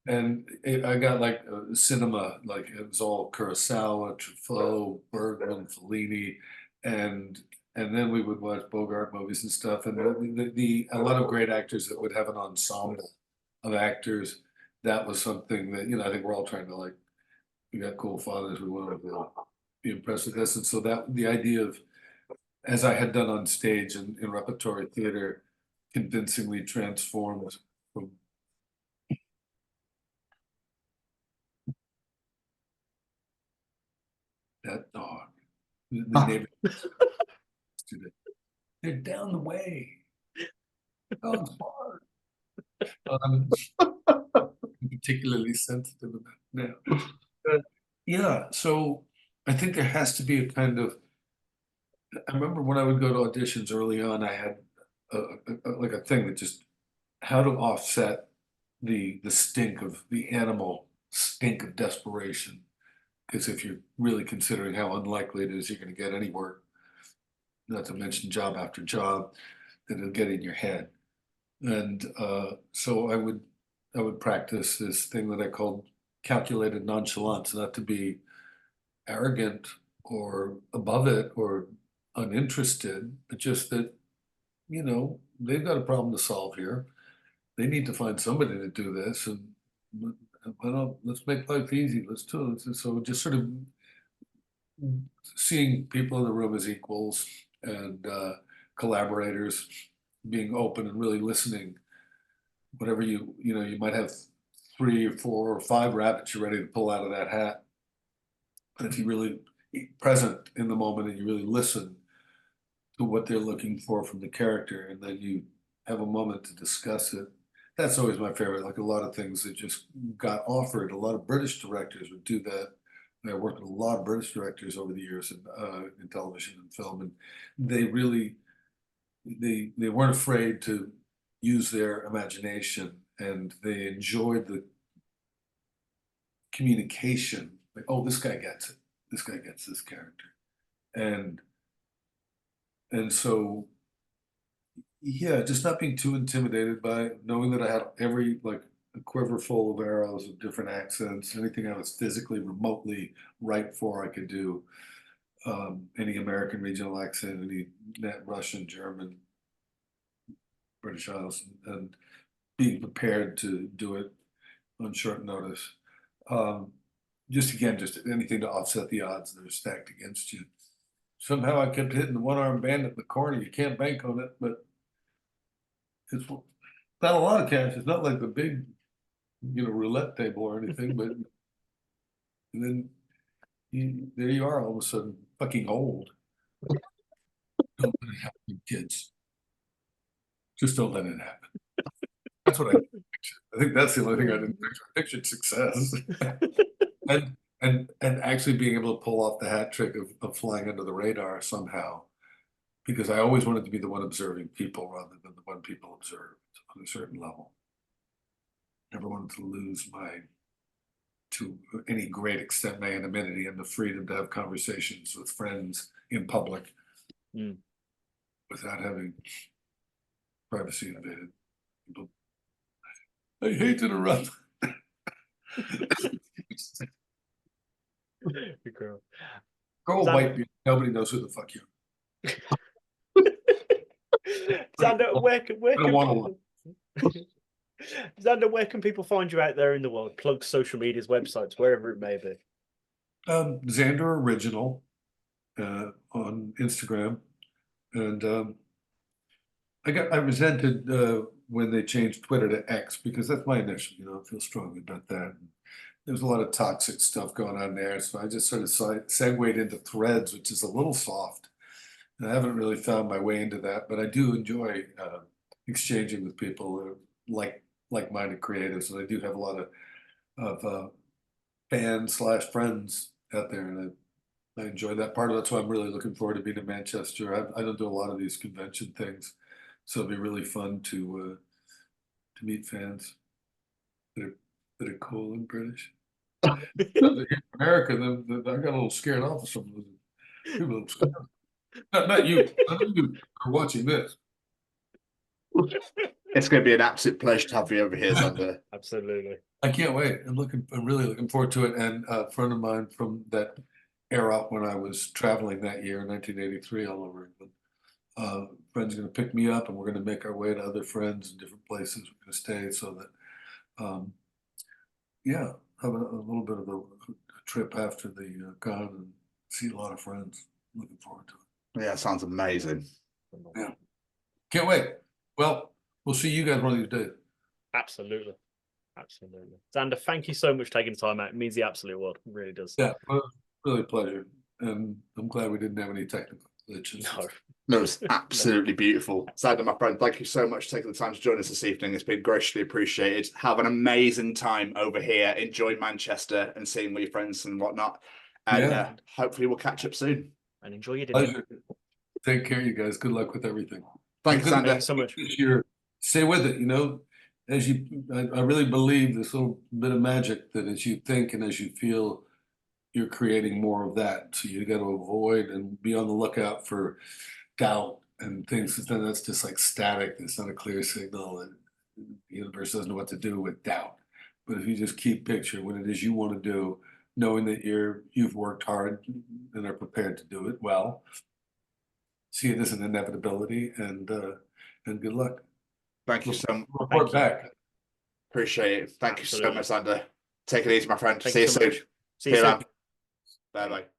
And I got like a cinema, like it was all Kurosawa, Truffaut, Bergman, Fellini, and then we would watch Bogart movies and stuff. And a lot of great actors that would have an ensemble of actors. That was something that, I think we're all trying to we got cool fathers. We want to be impressed with this. And so that the idea of as I had done on stage and in repertory theater, convincingly transformed from that dog. The neighbor, they're down the way. Dog's hard. I'm particularly sensitive about now. Yeah, so I think there has to be a kind of. I remember when I would go to auditions early on, I had like a thing that just how to offset the stink of the animal stink of desperation. Because if you're really considering how unlikely it is you're going to get any work, not to mention job after job, that it'll get in your head. And so I would practice this thing that I called calculated nonchalance, not to be arrogant or above it or uninterested, but just that, you know, they've got a problem to solve here. They need to find somebody to do this, and let's make life easy. Let's do it. So just sort of seeing people in the room as equals and collaborators, being open and really listening. Whatever you might have 3 or 4 or 5 rabbits you're ready to pull out of that hat. And if you really present in the moment and you really listen to what they're looking for from the character, and then you have a moment to discuss it. That's always my favorite. Like a lot of things that just got offered. A lot of British directors would do that. I worked with a lot of British directors over the years in television and film, and they really they weren't afraid to use their imagination, and they enjoyed the communication. Like, oh, this guy gets it. This guy gets this character, and so yeah, just not being too intimidated by knowing that I had every like a quiver full of arrows of different accents. Anything I was physically remotely right for, I could do. Any American regional accent, any Russian, German, British Isles, and being prepared to do it on short notice. Just anything to offset the odds that are stacked against you. Somehow I kept hitting the one-armed bandit in the corner. You can't bank on it, but it's not a lot of cash. It's not like the big, roulette table or anything, but and then there you are, all of a sudden, fucking old. Don't let it happen, kids. Just don't let it happen. That's what I pictured. I think that's the only thing I didn't picture. I pictured success. and actually being able to pull off the hat trick of flying under the radar somehow, because I always wanted to be the one observing people rather than the one people observed on a certain level. Never wanted to lose to any great extent, my anonymity and the freedom to have conversations with friends in public without having privacy invaded. I hate to interrupt. Go white people. Nobody knows who the fuck you are. Xander, Xander, where can people find you out there in the world? Plug social medias, websites, wherever it may be. Xander Original on Instagram, and I resented when they changed Twitter to X, because that's my initial. I feel strongly about that. And there's a lot of toxic stuff going on there, so I just sort of segued into Threads, which is a little soft. And I haven't really found my way into that, but I do enjoy exchanging with people like-minded creatives, and I do have a lot of fans/friends out there, and I enjoy that part of it. That's why I'm really looking forward to being in Manchester. I don't do a lot of these convention things, so it'll be really fun to meet fans that are cool and British. In America, then I got a little scared off of some of the people. Not you. None of you are watching this. It's going to be an absolute pleasure to have you over here, Xander. Absolutely. I can't wait. I'm really looking forward to it. And a friend of mine from that era when I was traveling that year in 1983 all over England, friend's going to pick me up, and we're going to make our way to other friends in different places we're going to stay, so that have a little bit of a trip after the con and see a lot of friends. Looking forward to it. Yeah, sounds amazing. Yeah. Can't wait. Well, we'll see you guys one of these days. Absolutely. Absolutely. Xander, thank you so much for taking the time out. It means the absolute world. It really does. Yeah, well, really a pleasure. And I'm glad we didn't have any technical glitches. No. No, it's absolutely beautiful. Xander, my friend, thank you so much for taking the time to join us this evening. It's been graciously appreciated. Have an amazing time over here. Enjoy Manchester and seeing all your friends and whatnot. And hopefully we'll catch up soon. And enjoy your dinner. Pleasure. Take care, you guys. Good luck with everything. Thanks, Xander. Thank you so much. Stay with it, as I really believe this little bit of magic that as you think and as you feel, you're creating more of that. So you got to avoid and be on the lookout for doubt and things. Then that's just like static. It's not a clear signal, and the universe doesn't know what to do with doubt. But if you just keep picture what it is you want to do, knowing that you've worked hard and are prepared to do it well, see it as an inevitability, and good luck. Thank you so much. Report back. Appreciate it. Thank you so much, Xander. Take it easy, my friend. Thank See you so soon. much. See you soon. Bye bye.